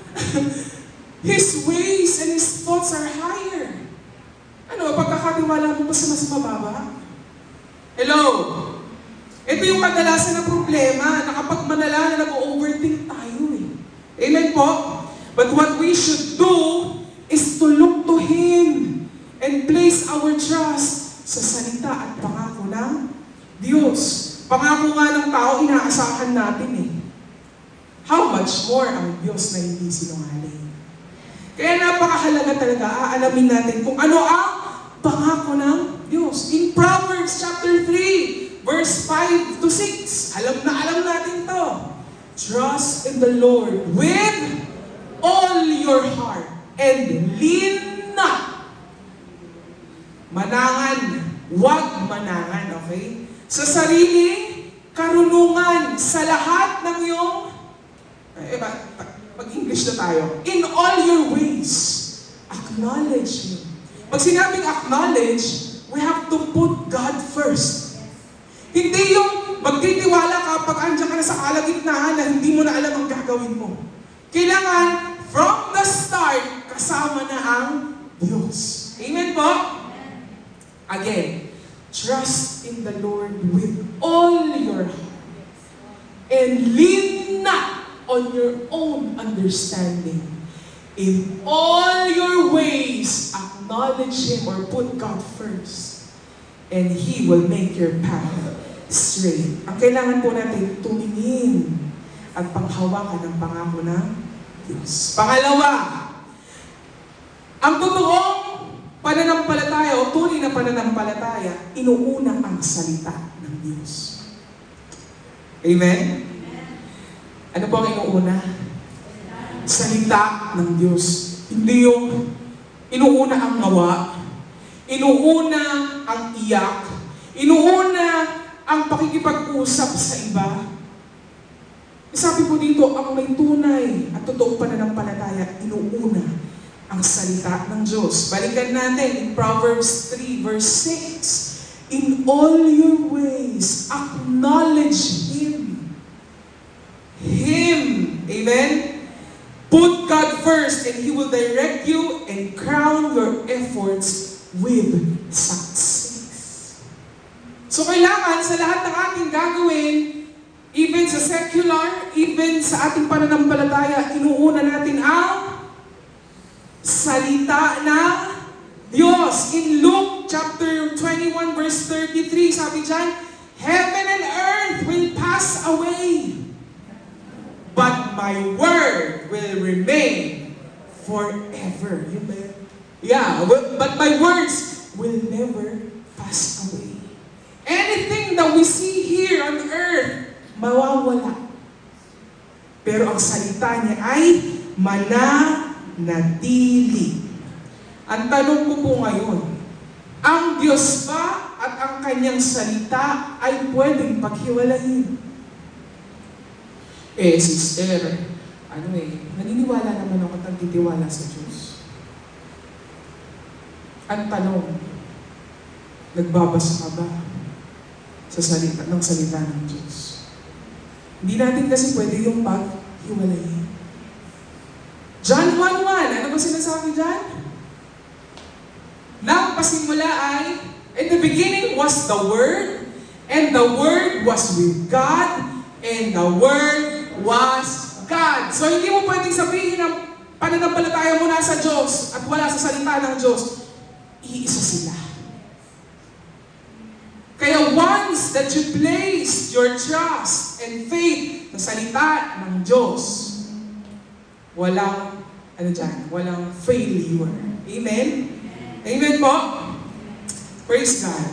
His ways and His thoughts are higher. Ano, pagkakatiwala mo pa sa mas mababa? Hello? Ito yung kadalasan na problema na kapag manala na nag-overthink tayo Amen po? But what we should do is to look to Him and place our trust sa salita at pangako ng Diyos. Pangako nga ng tao, inaasahan natin How much more ang Diyos na hindi sinungaling? Kaya napakahalaga talaga, aalamin natin kung ano ang pangako ng Diyos. In Proverbs chapter 3, verse 5 to 6, alam natin to. Trust in the Lord with all your heart and lean not. Manangan, wag manangan, okay? Sa sariling karunungan, sa lahat ng iyong mag-English na tayo. In all your ways, acknowledge Him. Pag sinabing acknowledge, we have to put God first. Hindi yung magtitiwala ka pag andyan ka na sa kalagitnaan na hindi mo na alam ang gagawin mo. Kailangan, from the start, kasama na ang Diyos. Amen po? Again, trust in the Lord with all your heart. And lean not on your own understanding. In all your ways, acknowledge Him or put God first. And He will make your path straight. Ang kailangan po natin, tumingin at panghawakan ng pangako ng Diyos. Pangalawa, ang totoong pananampalataya o tunay na pananampalataya, inuuna ang salita ng Diyos. Amen? Ano po ang inuuna? Salita ng Diyos. Hindi yung inuuna ang nawa, inuuna ang iyak, inuuna ang pakikipag-usap sa iba. Sabi po dito, ang may tunay at totoong pananampalataya, inuuna ang salita ng Diyos. Balikan natin in Proverbs 3 verse 6. In all your ways, acknowledge Him. Him. Amen? Put God first and He will direct you and crown your efforts with success. So kailangan sa lahat ng ating gagawin, even sa secular, even sa ating pananampalataya, inuuna natin ang salita ng Diyos. In Luke chapter 21 verse 33, sabi dyan, heaven and earth will pass away, but my word will remain forever. Yeah, but my words will never pass away. Anything that we see here on earth, mawawala. Pero ang salita niya ay mananatili. Ang tanong ko po ngayon, ang Diyos ba at ang kanyang salita ay pwedeng paghiwalayin? Sister, naniniwala naman ako at nagtitiwala sa Diyos. Ang tanong, nagbabasa ka ba sa salita ng Diyos? Hindi natin kasi pwede yung paghiwalayin. John 1:1, ano ba sinasabi dyan? Nang pasimula ay, in the beginning was the Word, and the Word was with God, and the Word was God. So hindi mo pwedeng sabihin ang pananampalataya mo nasa Diyos at wala sa salita ng Diyos. Iisa sila. Kaya once that you place your trust and faith sa salita ng Diyos, walang failure. Amen? Amen po? Praise God.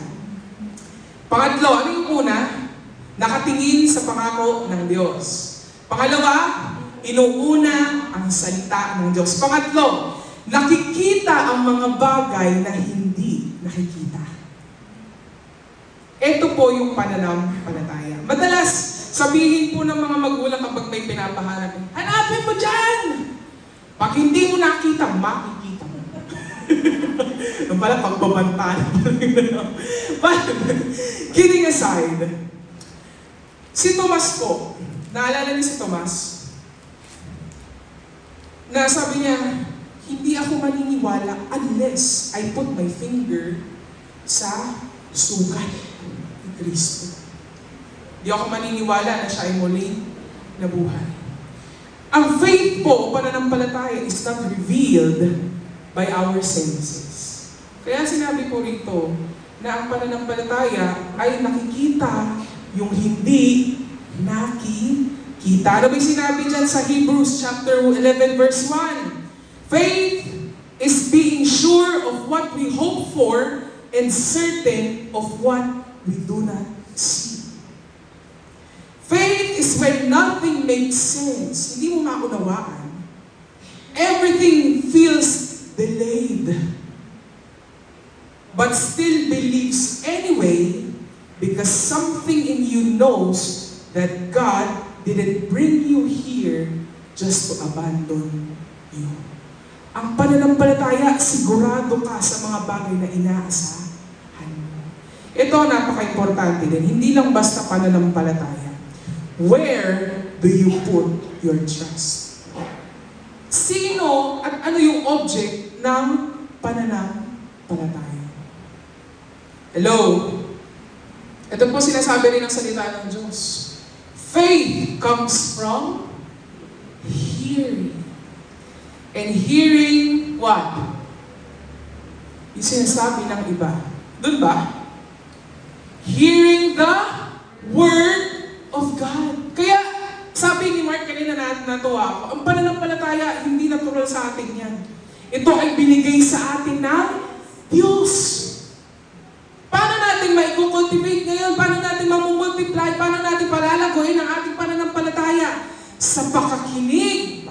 Pangatlo, ano yung una? Nakatingin sa pangako ng Diyos. Pangalawa, inuuna ang salita ng Diyos. Pangatlo, nakikita ang mga bagay na hindi nakikita. Ito po yung pananampalataya. Madalas, sabihin po ng mga magulang kapag may pinapahanap, hanapin mo dyan! Pag hindi mo nakita, makikita mo. Yung pala, pagbabanta. But, kidding aside, si Tomas po, naalala niyo si Tomas, na sabi niya, hindi ako maniniwala unless I put my finger sa sugat ni Kristo. Hindi ako maniniwala na siya ay muling nabuhay. Ang faith po, pananampalataya, is not revealed by our senses. Kaya sinabi po rito na ang pananampalataya ay nakikita yung hindi nakikita. Ano ba sinabi dyan sa Hebrews chapter 11 verse 1? Faith is being sure of what we hope for and certain of what we do not see. Faith is when nothing makes sense. Hindi mo maunawaan. Everything feels delayed. But still believes anyway because something in you knows that God didn't bring you here just to abandon you. Ang pananampalataya, sigurado ka sa mga bagay na inaasahan mo. Ito, napaka-importante din. Hindi lang basta pananampalataya. Where do you put your trust? Sino at ano yung object ng pananampalataya? Hello? Ito po sinasabi rin ng salita ng Diyos. Faith comes from hearing. And hearing what? Yung sinasabi ng iba. Doon ba? Hearing the Word of God. Kaya, sabi ni Mark kanina natuwa ako, ang pananampalataya, hindi natural sa atin yan. Ito ay binigay sa atin ng Diyos. Paano natin maikukultivate ngayon? Paano natin mamumultiply? Paano natin palalagoin ang ating pananampalataya? Sa pakikinig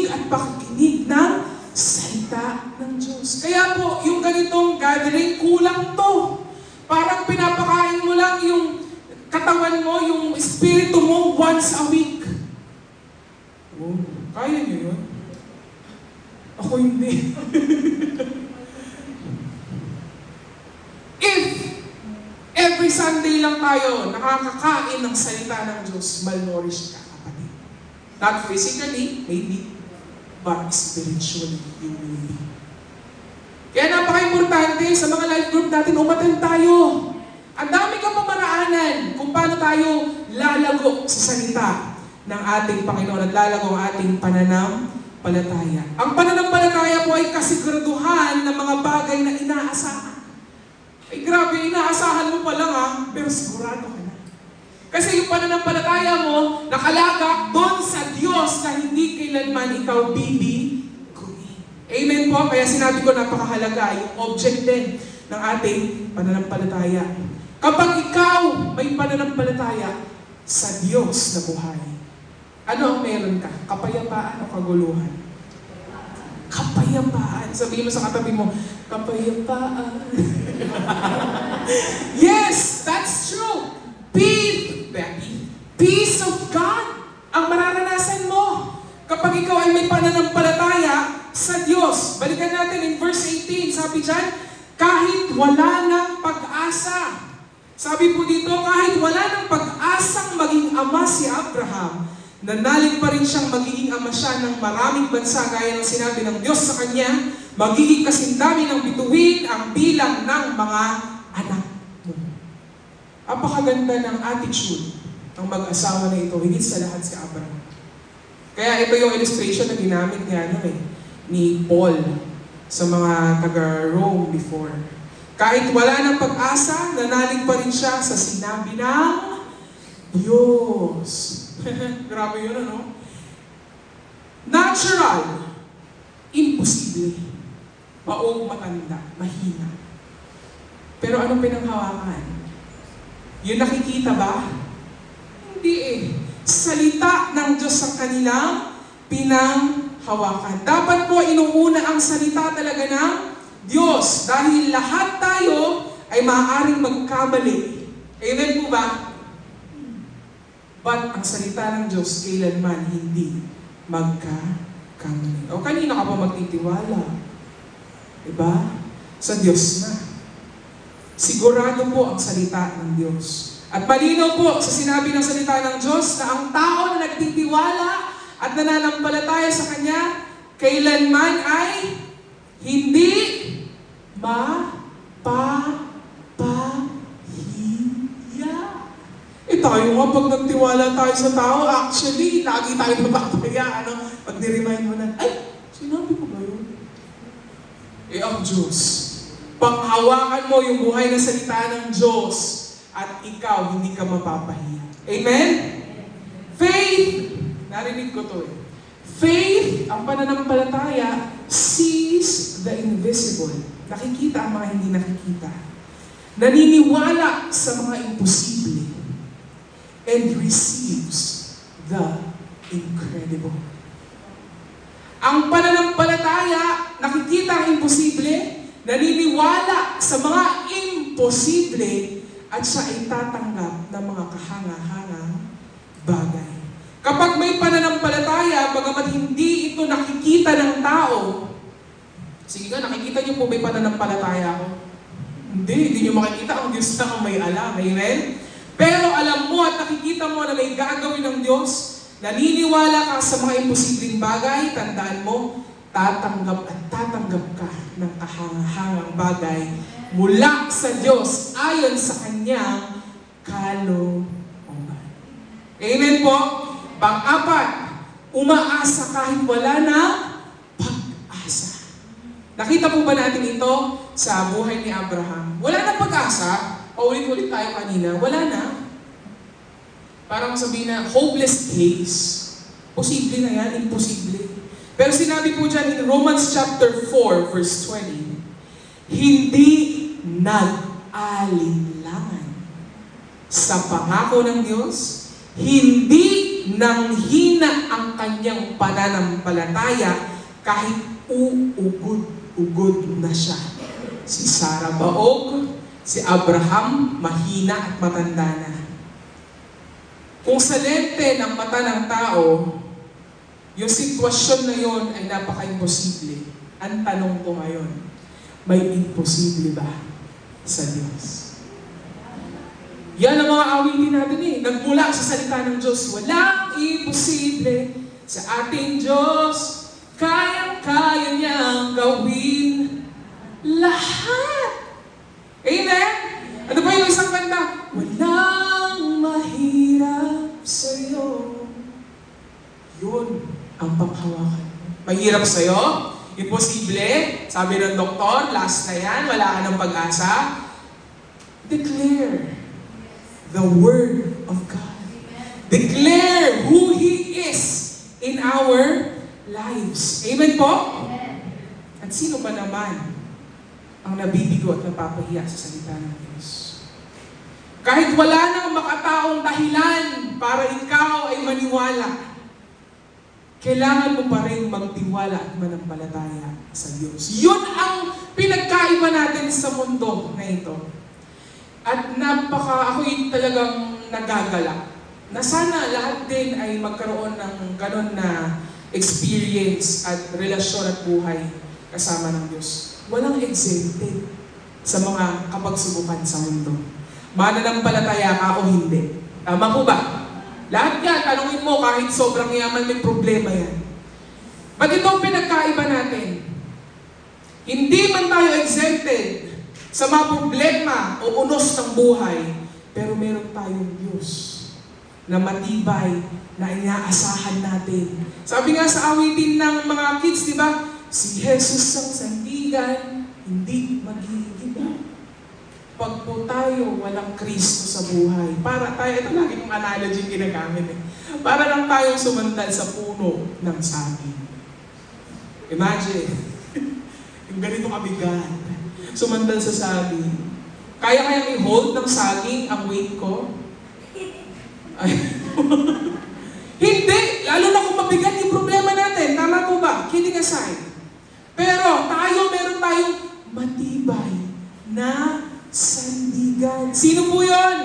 at pakikinig ng salita ng Diyos. Kaya po, yung ganitong gathering, kulang to. Parang pinapakain mo lang yung katawan mo, yung espiritu mo once a week. Oh, kaya niyo yun? Ako hindi. If every Sunday lang tayo nakakakain ng salita ng Diyos, malnourished ka, kapatid. Not physically, maybe, but spiritually, you will be. Kaya napaka-importante sa mga life group natin, umattend tayo. Ang dami kang pamaraanan kung paano tayo lalago sa salita ng ating Panginoon at lalago ang ating pananampalataya. Ang pananampalataya po ay kasiguraduhan ng mga bagay na inaasahan. Ay grabe, inaasahan mo pa lang pero sigurado ka na. Kasi yung pananampalataya mo, nakalagak doon sa Diyos na hindi kailanman ikaw bibiguin. Amen po? Kaya sinabi ko napakahalaga yung object din ng ating pananampalataya. Kapag ikaw may pananampalataya sa Diyos na buhay, ano ang meron ka? Kapayapaan o kaguluhan? Kapayapaan. Sabihin mo sa katabi mo, kapayapaan. Yes, that's true. Peace of God ang mararanasan mo kapag ikaw ay may pananampalataya sa Diyos. Balikan natin in verse 18, sabi dyan, kahit wala ng pag-asa. Sabi po dito, kahit wala ng pag-asang maging ama si Abraham, nanalig pa rin siyang magiging ama siya ng maraming bansa gaya ng sinabi ng Diyos sa kanya, magiging kasindami ng bituin ang bilang ng mga anak mo. Apakaganda ng attitude ng mag-asawa na ito, higit sa lahat si Abraham. Kaya ito yung illustration na ginamit ni Paul sa mga taga-Rome before. Kahit wala ng pag-asa, nanalig pa rin siya sa sinabi ng Diyos. Grabe yun, ano? Natural, imposible. Maong matanda, mahina. Pero anong pinanghawakan? Yung nakikita ba? Hindi eh. Salita ng Diyos sa kanilang pinanghawakan. Dapat po inuuna ang salita talaga ng Diyos. Dahil lahat tayo ay maaaring magkamali. Amen po ba? But ang salita ng Diyos kailanman hindi magkakamali. O kanina ka pa magtitiwala? Diba? Sa Diyos na. Sigurado po ang salita ng Diyos. At malinaw po sa sinabi ng salita ng Diyos na ang tao na nagtitiwala at nananampalataya sa Kanya, kailanman ay hindi mapapahiya. Tayo nga pag nagtiwala tayo sa tao, actually, lagi tayo napapahiya. Pag niremind mo na, ay, sinabi ko ba yun? Ang Diyos. Panghawakan mo yung buhay na salita ng Diyos at ikaw hindi ka mapapahiya. Amen? Faith, narinig ko to eh. Faith, ang pananampalataya, sees the invisible. Nakikita ang mga hindi nakikita. Naniniwala sa mga imposible. And receives the incredible. Ang pananampalataya, nakikita ang imposible, naniniwala sa mga imposible, at siya ay tatanggap ng mga kahanga-hangang bagay. Kapag may pananampalataya, bagamat hindi ito nakikita ng tao, sige nga, nakikita niyo po may pananampalataya ako? Hindi nyo makikita, ang Diyos lang ang may alam. Amen? Pero alam mo at nakikita mo na may gagawin ng Diyos, naniniwala ka sa mga imposibleng bagay, tandaan mo, tatanggap at tatanggap ka ng kahangahangang bagay mula sa Diyos ayon sa Kanyang kalooban. Amen po? Pang-apat, umaasa kahit wala na pag-asa. Nakita po ba natin ito sa buhay ni Abraham? Wala na pag-asa. Paulit-ulit tayo kanina. Wala na. Parang sabihin na, hopeless case. Posible na yan, imposible. Pero sinabi po dyan in Romans chapter 4, verse 20, hindi nag-alinlangan sa pangako ng Diyos, hindi nanghina ang kanyang pananampalataya kahit uugod-ugod na siya. Si Sarah baog, si Abraham mahina at matanda na. Kung sa lente ng mata ng tao, yung sitwasyon na yon ay napaka-imposible. Ang tanong ko ngayon, may imposible ba sa Diyos? Yan ang mga awitin natin eh. Nagmula sa salita ng Diyos, walang imposible sa ating Diyos. Kayang-kaya niyang gawin lahat. Amen? Ano ba yung isang kanta? Walang mahirap sa'yo. Yun ang panghawakan. Mahirap sa'yo? Imposible? Sabi ng doktor, last na yan, wala ka ng pag-asa. Declare the Word of God. Declare who He is in our lives. Amen po? At sino ba naman ang nabibigo at napapahiya sa salita ng Diyos? Kahit wala nang makataong dahilan para ikaw ay maniwala, kailangan mo pa rin magtiwala at manampalataya sa Diyos. Yun ang pinagkaiba natin sa mundo na ito. At ako'y talagang nagagalak na sana lahat din ay magkaroon ng ganon na experience at relasyon at buhay kasama ng Diyos. Walang exempted sa mga kapagsubukan sa mundo. Mananampalataya ka o hindi. Tama po ba? Lahat yan, tanungin mo, kahit sobrang yaman, may problema yan. Ba't ito ang pinagkaiba natin? Hindi man tayo exempted sa mga problema o unos ng buhay, pero meron tayong Diyos na matibay, na inaasahan natin. Sabi nga sa awitin ng mga kids, di ba? Si Jesus ang sandigan, hindi magigiba. Pag po tayo walang Kristo sa buhay, para tayo, ito lagi kong analogy yung ginagamit eh. Para lang tayong sumandal sa puno ng saging. Imagine, yung ganito kabigat, sumandal sa saging. Kaya kayang i-hold ng saging ang weight ko? Ay, hindi! Lalo na kung mabigat yung problema natin. Tama po ba? Kidding aside. Pero meron tayong matibay na sandigan. Sino po yun?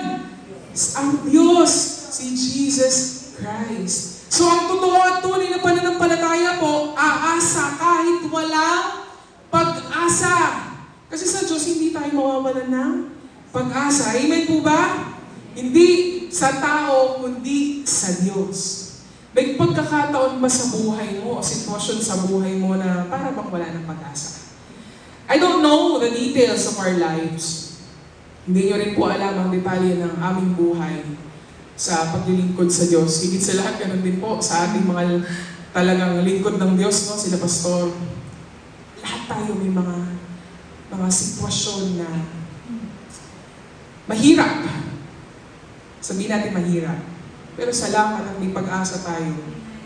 Ang Diyos, si Jesus Christ. So ang totoo at tunay na pananampalataya po, aasa kahit walang pag-asa. Kasi sa Diyos, hindi tayo mawawalan ng pag-asa. Amen po ba? Hindi sa tao, kundi sa Diyos. May pagkakataon ba sa buhay mo o sitwasyon sa buhay mo na para bang wala ng pag-asa? I don't know the details of our lives. Hindi nyo rin po alam ang detalye ng aming buhay sa paglilingkod sa Diyos. Higit sa lahat, ganun din po sa ating mga talagang lingkod ng Diyos, no? Sila pastor. Lahat tayo may mga sitwasyon na mahirap. Sabihin natin mahirap. Pero salamat at may pag-asa tayo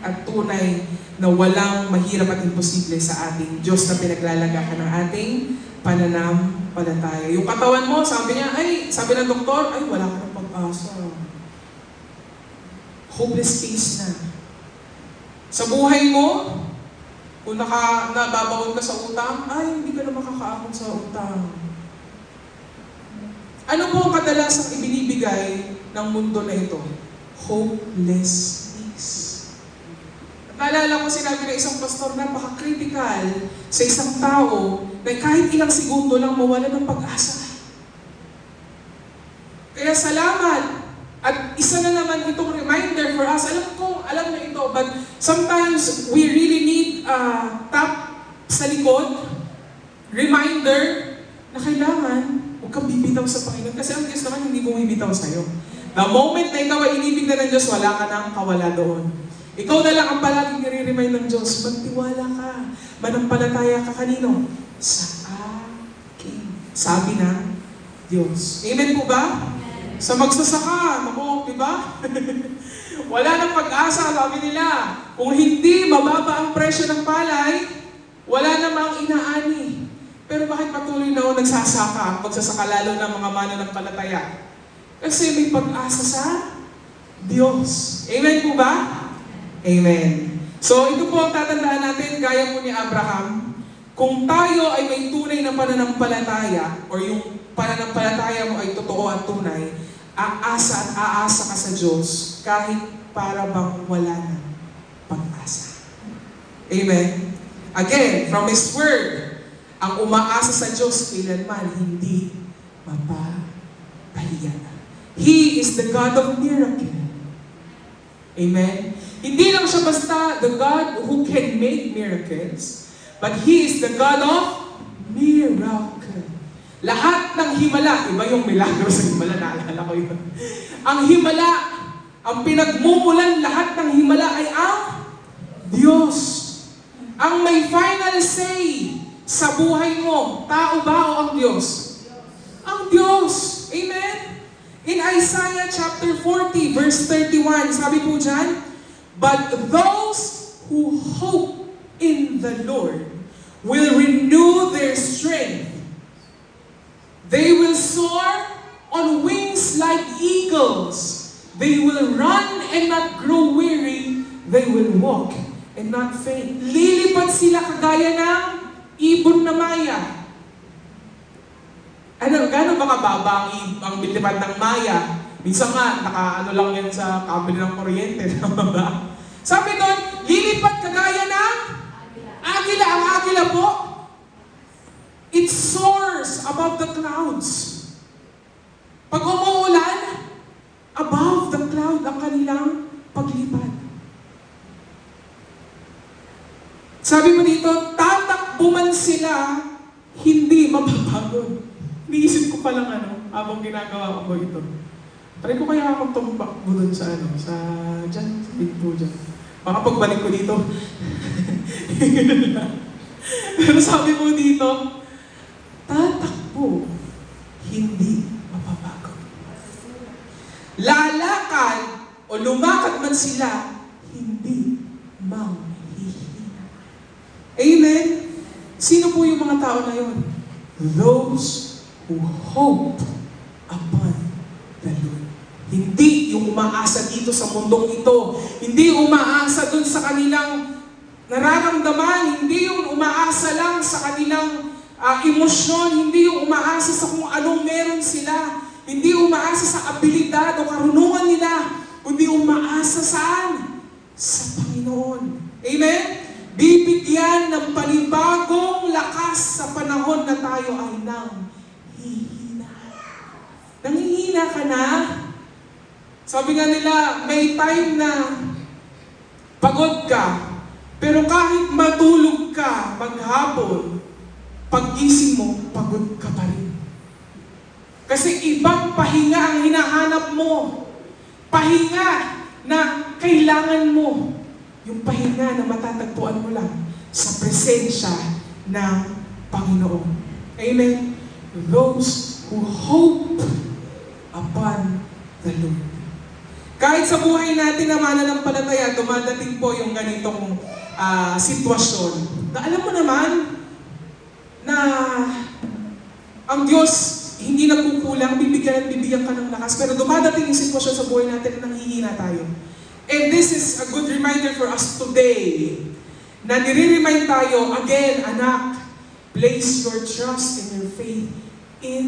at tunay na walang mahirap at imposible sa ating Diyos na pinaglalagakan ng ating pananampalataya. Yung katawan mo, sabi ng doktor, ay wala ka ng pag-asa. Hopeless case na. Sa buhay mo, kung nababaon ka sa utang, ay hindi ka na makakaahon sa utang. Ano po ang kadalasang ibinibigay ng mundo na ito? Hopelessness. Naalala ko sinabi ng isang pastor, napaka-critical sa isang tao na kahit ilang segundo lang mawala ng pag-asa. Kaya salamat. At isa na naman itong reminder for us. Alam na ito, but sometimes we really need tap sa likod, reminder na kailangan huwag kang bibitaw sa Panginoon. Kasi ang Diyos naman hindi bumibitaw sa'yo. The moment na ikaw ay inibig na ng Diyos, wala ka nang kawala doon. Ikaw na lang ang palaging nire-remind ng Diyos, magtiwala ka, manampalataya ka kanino? Sa akin. Sabi ng Diyos. Amen po ba? Sa magsasaka, di ba? Wala nang pag-asa, sabi nila. Kung hindi mababa ang presyo ng palay, wala namang inaani. Pero bakit patuloy na ako nagsasaka ang pagsasaka lalo ng mga mananampalataya? Kasi may pag-asa sa Diyos. Amen po ba? Amen. So ito po ang tatandaan natin, gaya po ni Abraham. Kung tayo ay may tunay na pananampalataya, or yung pananampalataya mo ay totoo at tunay, aasa at aasa ka sa Diyos kahit para bang wala na pag-asa. Amen? Again, from His Word, ang umaasa sa Diyos kailanman hindi mapapahiya. He is the God of miracle. Amen? Hindi lang siya basta the God who can make miracles, but He is the God of miracle. Lahat ng himala, iba yung milagro sa himala, naalala ko yun. Ang himala, ang pinagmumulan lahat ng himala ay ang Diyos. Ang may final say sa buhay mo, tao ba o ang Diyos? Ang Diyos. Amen? In Isaiah chapter 40, verse 31, sabi po dyan, but those who hope in the Lord will renew their strength. They will soar on wings like eagles. They will run and not grow weary. They will walk and not faint. Lilipad sila kagaya ng ibon na maya. Gano'n ba kababa ang lilipad ng maya? Minsan nga, naka lang yan sa kabel ng kuryente. Sabi doon, lilipad kagaya ng agila. Ang agila po, it soars above the clouds. Pag umuulan, above the cloud ang kanilang paglipad. Sabi mo dito, tatakbo man sila, hindi mapapagod. Niisip ko palang habang ginagawa ko ito. Try ko kaya akong tumakbo dun sa dyan, sa pinto dyan. Baka pagbalik ko dito. Pero sabi mo dito, tatakbo, hindi mapapagod. Lalakad o lumakad man sila, hindi manghihina. Amen? Sino po yung mga tao na yun? Those who hope upon the Lord. Hindi yung umaasa dito sa mundong ito. Hindi umaasa dun sa kanilang nararamdaman. Hindi yung umaasa lang sa kanilang emosyon. Hindi yung umaasa sa kung anong meron sila. Hindi umaasa sa abilidad o karunungan nila. Kundi umaasa saan? Sa Panginoon. Amen? Bibigyan ng panibagong lakas sa panahon na tayo ay nanghihina. Nanghihina ka na? Sabi nga nila, may time na pagod ka, pero kahit matulog ka maghapon, paggising mo, pagod ka pa rin. Kasi ibang pahinga ang hinahanap mo. Pahinga na kailangan mo. Yung pahinga na matatagpuan mo lang sa presensya ng Panginoon. Amen? Those who hope upon the Lord. Kahit sa buhay natin na mananampalataya, dumadating po yung ganitong sitwasyon. Na alam mo naman na ang Diyos hindi nagkukulang, bibigyan at bibigyan ka ng lakas. Pero dumadating yung sitwasyon sa buhay natin na nanghihina tayo. And this is a good reminder for us today na nire-remind tayo, again, anak, place your trust and your faith in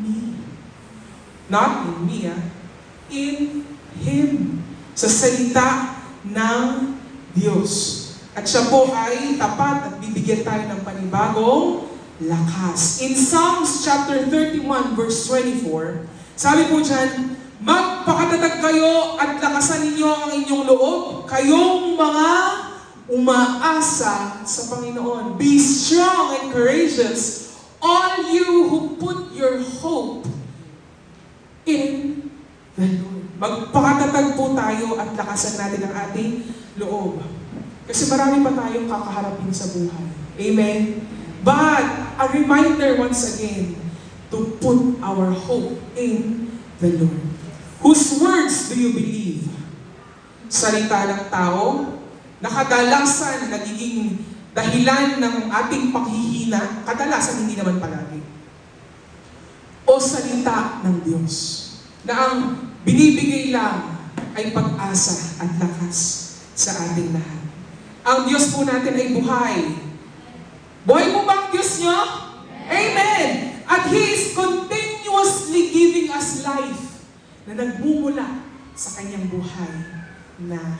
me. Not in me, in Him. Sa salita ng Diyos. At siya po ay tapat at bibigyan tayo ng panibagong lakas. In Psalms chapter 31 verse 24, Sabi po dyan, magpakatatag kayo at lakasan ninyo ang inyong loob, kayong mga umaasa sa Panginoon. Be strong and courageous, all you who put your hope in the Lord. Magpakatatag po tayo at lakasan natin ang ating loob. Kasi marami pa tayong kakaharapin sa buhay. Amen? But, a reminder once again, to put our hope in the Lord. Whose words do you believe? Salita ng tao na kadalasan nagiging dahilan ng ating paghihina, kadalasan hindi naman palagi. O salita ng Diyos na ang binibigay lang ay pag-asa at lakas sa ating lahat. Ang Diyos po natin ay buhay. Buhay mo ba ang Diyos niyo? Amen! At He is continuously giving us life na nagmumula sa kanyang buhay na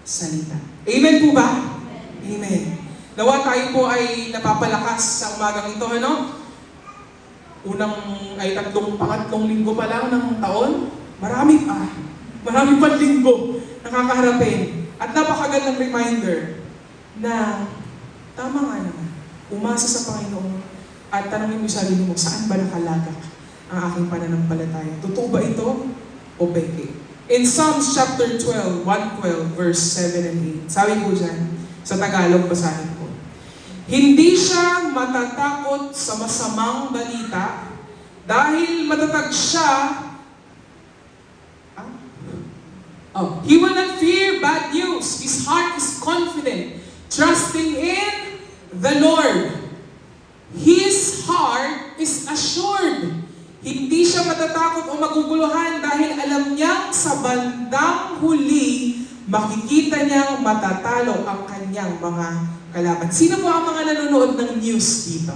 salita. Amen po ba? Amen. Nawa tayo po ay napapalakas sa umagang ito, ano? Pangatlong linggo pa lang ng taon, marami pang linggo na kakaharapin. At napakagandang reminder na tama nga naman, umasa sa Panginoon at tanongin mo sa sarili mo, saan ba nakalagak ang aking pananampalataya? Totoo ba ito o peke? In Psalms chapter 12, 112, verse 7 and 8, sabi po dyan, sa Tagalog, basahin ko, hindi siya matatakot sa masamang balita dahil matatag siya. He will not fear bad news. His heart is confident, trusting in the Lord. His heart is assured. Hindi siya matatakot o maguguluhan dahil alam niyang sa bandang huli, makikita niyang matatalo ang kanyang mga kalaban. Sino po ang mga nanonood ng news dito?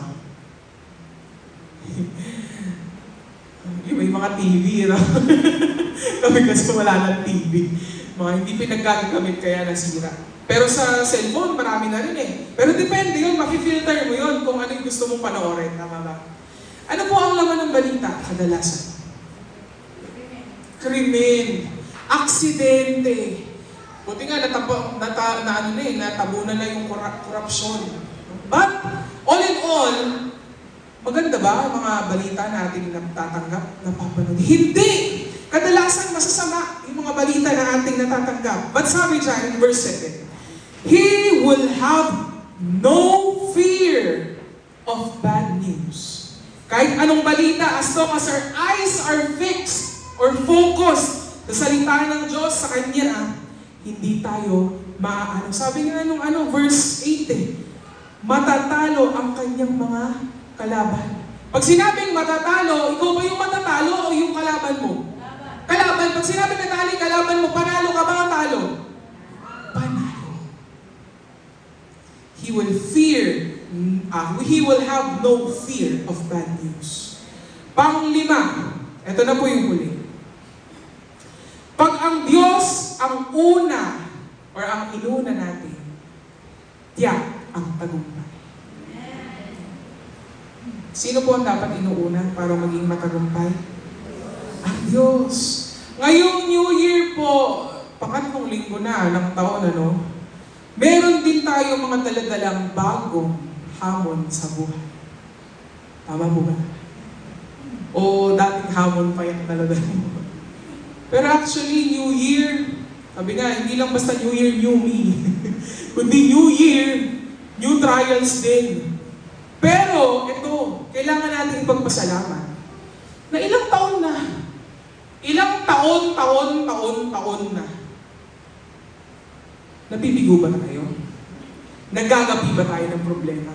Yung mga TV, no? Kami kasi wala ng TV. Mga hindi pinaggagamit kaya nasira. Pero sa cellphone, marami na rin eh. Pero depende yun, makifilter mo yun kung ano yung gusto mong panoorin. Tama ba? Ano po ang laman ng balita? Kadalasan. Krimen. Aksidente. Buti nga, natabunan na yung korupsyon. But, all in all, maganda ba ang mga balita natin natatanggap, napapanood? Hindi! Kadalasan masasama yung mga balita na ating natatanggap. But sabi dyan in verse 7, He will have no fear of bad news. Kahit anong balita, as long as our eyes are fixed or focused sa salita ng Diyos sa Kanya, hindi tayo maaano. Sabi nga verse 8 matatalo ang kanyang mga kalaban. Pag sinabing matatalo, ikaw ba yung matatalo o yung kalaban mo? Kalaban. Pag sinabing natali, kalaban mo, panalo ka ba o talo? Panalo. He will have no fear of bad news. Panglima, ito na po yung huli. Pag ang Diyos ang una or ang inuna natin, tiyak ang tagumpay. Sino po ang dapat inuuna para maging matagumpay? Ang Diyos. Ngayong New Year po, pangatlong linggo na ng taon, meron din tayo mga daladalang bagong hamon sa buhay. Tama po ba? O dating hamon pa yung daladala mo? Pero actually, New Year, sabi nga, hindi lang basta New Year, new me. Kundi New Year, new trials din. Pero, ito, kailangan natin ipagpasalamat na ilang taon na nabibigo ba tayo? Nagagapi ba tayo ng problema?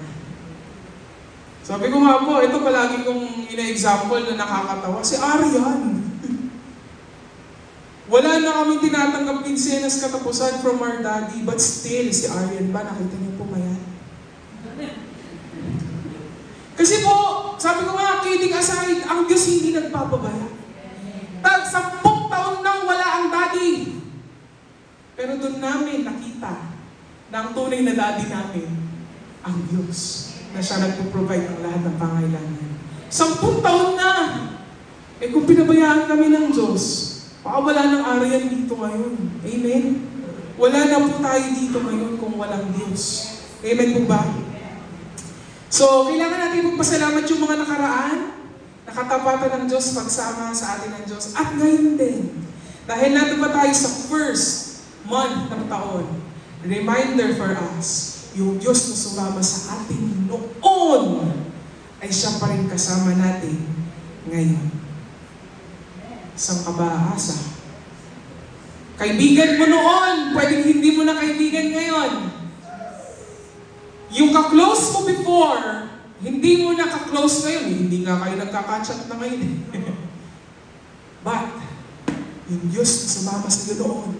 Sabi ko nga po, ito palagi kong ina-example na nakakatawa, si Arian. Wala na kami tinatanggap kinsenas katapusan from our daddy, but still, si Arian ba, nakita niyo po mayan? Kasi po, sabi ko nga, kidding aside, ang Diyos hindi nagpapabaya. 10 taon nang wala ang daddy. Pero doon namin nakita na ang tunay na daddy namin, ang Diyos, na siya nagpo-provide ng lahat ng pangailangan. 10 taon na! Eh kung pinabayaan kami ng Diyos, baka wala nang arayan dito ngayon. Amen? Wala na po tayo dito ngayon kung walang Diyos. Amen po ba? So, kailangan natin magpasalamat yung mga nakaraan, nakatapatan ng Diyos, pagsama sa atin ng Diyos. At ngayon din, dahil nandun pa tayo sa first month ng taon, reminder for us, yung Diyos na sumama sa atin noon, ay siya pa rin kasama natin ngayon. Saan ka ba aasa? Kaibigan mo noon, pwedeng hindi mo na kaibigan ngayon. Yung ka-close mo before, hindi mo na ka-close ngayon. Hindi nga kayo nagkaka-chat na ngayon. But, yung Diyos na sumama sa iyo noon,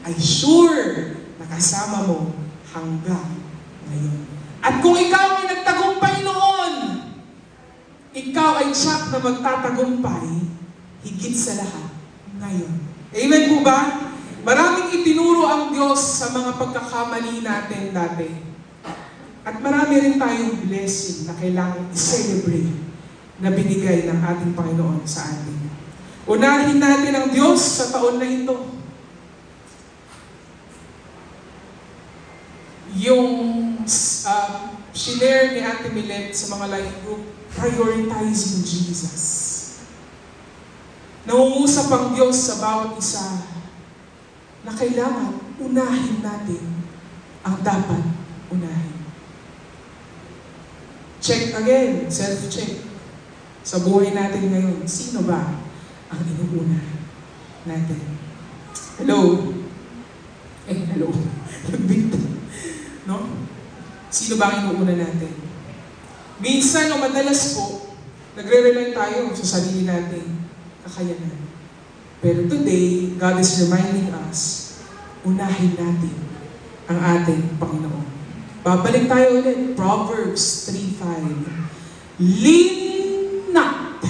ay sure na kasama mo hanggang ngayon. At kung ikaw ay nagtagumpay noon, ikaw ay tiyak na magtatagumpay higit sa lahat ngayon. Amen po ba? Maraming itinuro ang Diyos sa mga pagkakamali natin dati. At marami rin tayong blessing na kailangan i-celebrate na binigay ng ating Panginoon sa atin. Unahin natin ang Diyos sa taon na ito. Yung shinare ni Ate Milet sa mga life group, prioritizing Jesus. Nangungusap ang Diyos sa bawat isa na kailangan unahin natin ang dapat unahin. Check again, self-check. Sa buhay natin ngayon, sino ba ang inuuna natin? Hello? Hello. Nagbit. No? Sino ba ang inuuna natin? Minsan o madalas po, nagre-rely tayo sa sarili natin, kakayanan. Pero today, God is reminding us, unahin natin ang ating Panginoon. Babalik tayo ulit, Proverbs 3:5. Lean not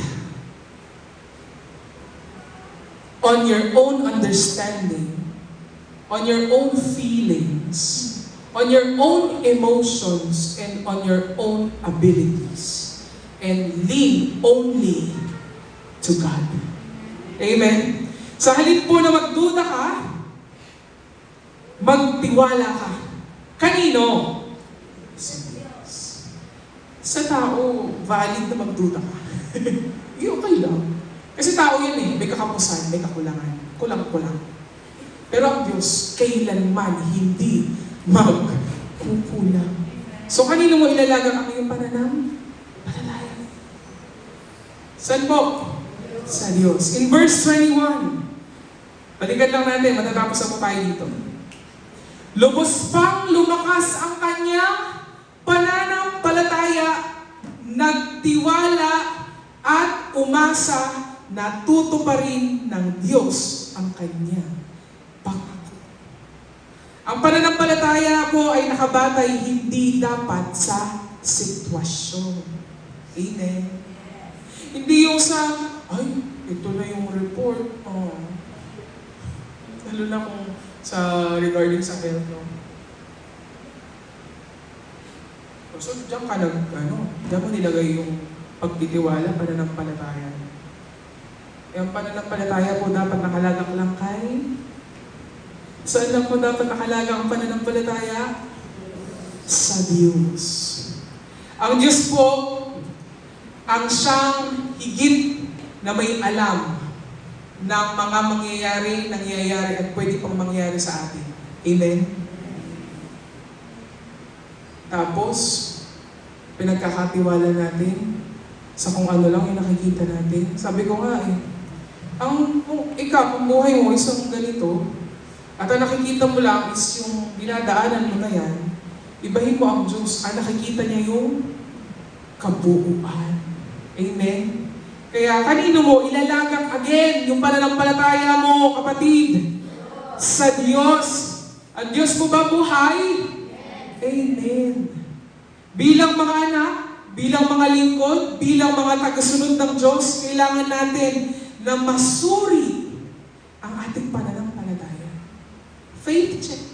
on your own understanding, on your own feelings, on your own emotions, and on your own abilities. And lean only to God. Amen? Sa halip po na magduda ka, magtiwala ka. Kanino? Sa Diyos. Sa tao, valid na magduda ka. Yung okay lang. Kasi tao yan eh, may kakapusan, may kakulangan. Kulang-kulang. Pero ang Diyos, kailanman hindi magkukulang. So kanino mo ilalaga ang iyong pananampalataya? Saan po? Sa Diyos. In verse 21, balikan lang natin, matatapos na po tayo dito. Lubos pang lumakas ang kanyang pananampalataya, nagtiwala at umasa na tutuparin ng Diyos ang kanyang pangako. Ang pananampalataya po ay nakabatay hindi dapat sa sitwasyon. Amen. Hindi yung sa, ay, ito na yung report. Oh. Lalo na kung sa regarding sa health, no? So, diyan ka diyan mo nilagay yung pagtitiwala, pananampalataya. Yung pananampalataya po dapat nakalagak lang kay... Saan lang po dapat nakalaga ang pananampalataya? Sa Diyos. Ang Diyos po, ang siyang higit na may alam ng mga nangyayari at pwede pang mangyari sa atin. Amen? Tapos, pinagkakatiwala natin sa kung ano lang yung nakikita natin. Sabi ko nga kung buhay mo isang ganito, at ang nakikita mo lang is yung dinadaanan mo na yan, ibahin mo ang Diyos. Ang nakikita niya yung kabuuan. Amen? Kaya kanino mo ilalagak again yung pananampalataya mo, kapatid? Sa Diyos. Ang Diyos mo ba buhay? Amen. Bilang mga anak, bilang mga lingkod, bilang mga tagasunod ng Diyos, kailangan natin na masuri ang ating pananampalataya. Faith check.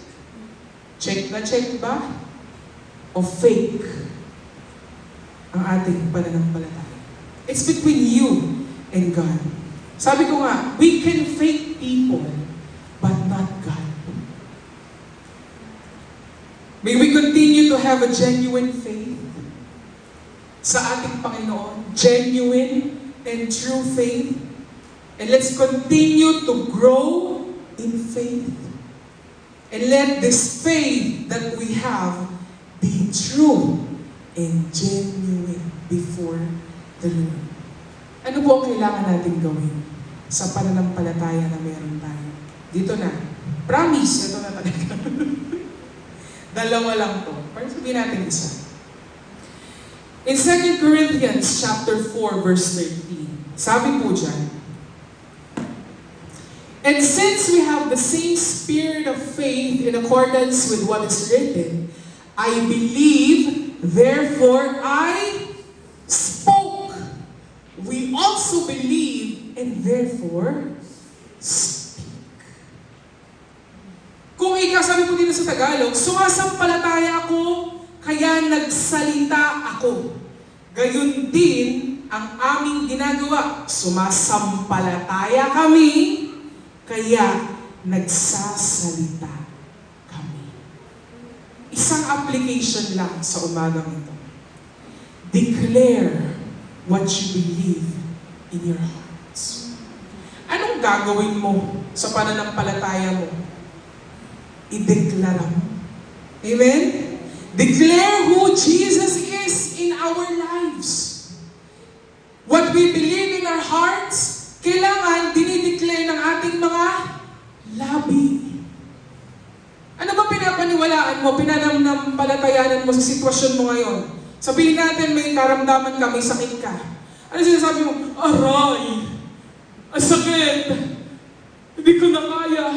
Check na check ba? O fake ang ating pananampalataya? It's between you and God. Sabi ko nga, we can fake people, but not God. May we continue to have a genuine faith sa ating Panginoon. Genuine and true faith. And let's continue to grow in faith. And let this faith that we have be true and genuine before the Lord. Ano po ang kailangan natin gawin sa pananampalataya na meron tayo? Dito na. Promise, ito na talaga. Dalawa lang to. Pero sabihin natin isa. In 2 Corinthians chapter 4, verse 13, sabi po dyan, and since we have the same spirit of faith in accordance with what is written, I believe, therefore I spoke. We also believe, and therefore speak. Kung ikaw, sabi po dito sa Tagalog, sumasampalataya ako, kaya nagsalita ako. Gayun din ang aming ginagawa. Sumasampalataya kami, kaya nagsasalita kami. Isang application lang sa umagang ito. Declare what you believe in your hearts. Anong gagawin mo sa pananampalataya mo? I-deklara mo. Amen? Declare who Jesus is in our lives. What we believe in our hearts, kailangan dinideclare ng ating mga labi. Ano ba pinapaniwalaan mo, pinanampalatayanan mo sa sitwasyon mo ngayon? Sabihin natin may karamdaman ka, may sakit ka. Ano sinasabi mo? Aray! Ang sakit! Hindi ko na kaya.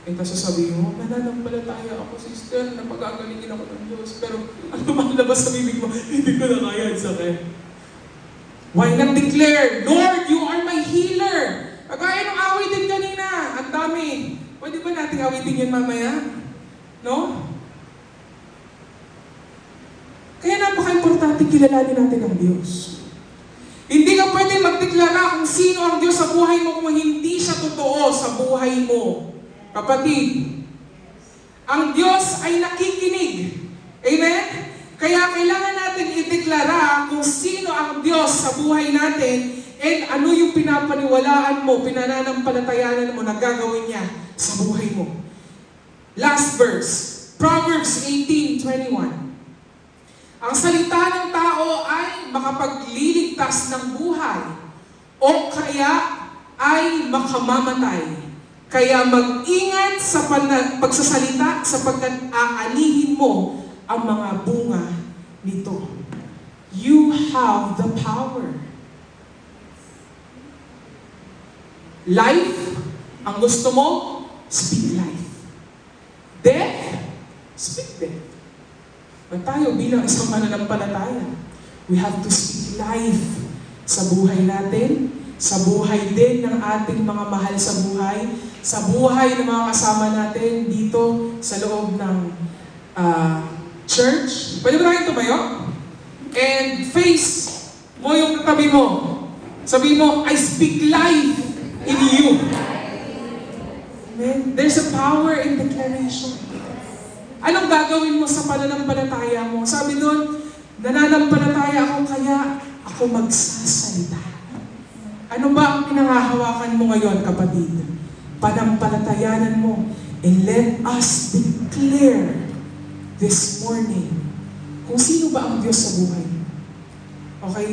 Tapos sasabihin mo, nananampalataya ako, sister, napagagalingin ako ng Diyos. Pero ano malabas sa bibig mo? Hindi ko na kaya, ang sakit. Why not declare, Lord, you are my healer? Kagaya ng awitin kanina, ang dami. Pwede ba nating awitin yun mamaya? No? Kaya napaka-importante kilalanin natin ang Diyos. Hindi ka pwede magdeklara kung sino ang Diyos sa buhay mo kung hindi siya totoo sa buhay mo. Kapatid, ang Diyos ay nakikinig. Amen? Kaya kailangan natin ideklara kung sino ang Diyos sa buhay natin and ano yung pinapaniwalaan mo, pinananampalatayanan mo na gagawin niya sa buhay mo. Last verse, Proverbs 18:21. Ang salita ng tao ay makapagliligtas ng buhay o kaya ay makamamatay. Kaya mag-ingat sa pagsasalita sapagkat aanihin mo ang mga bunga nito. You have the power. Life, ang gusto mo, speak life. Death, speak death. But tayo bilang isang mananampalataya, we have to speak life sa buhay natin, sa buhay din ng ating mga mahal sa buhay, sa buhay ng mga kasama natin dito sa loob ng church. Pwede ba tayong tumayo? And face mo yung katabi mo. Sabi mo, I speak life in you. Amen? There's a power in declaration. Anong gagawin mo sa pananampalataya mo? Sabi doon, nananampalataya ako kaya ako magsasalita. Ano ba ang pinangahawakan mo ngayon, kapatid? Panampalatayanan mo. And let us declare this morning kung sino ba ang Diyos sa buhay. Okay?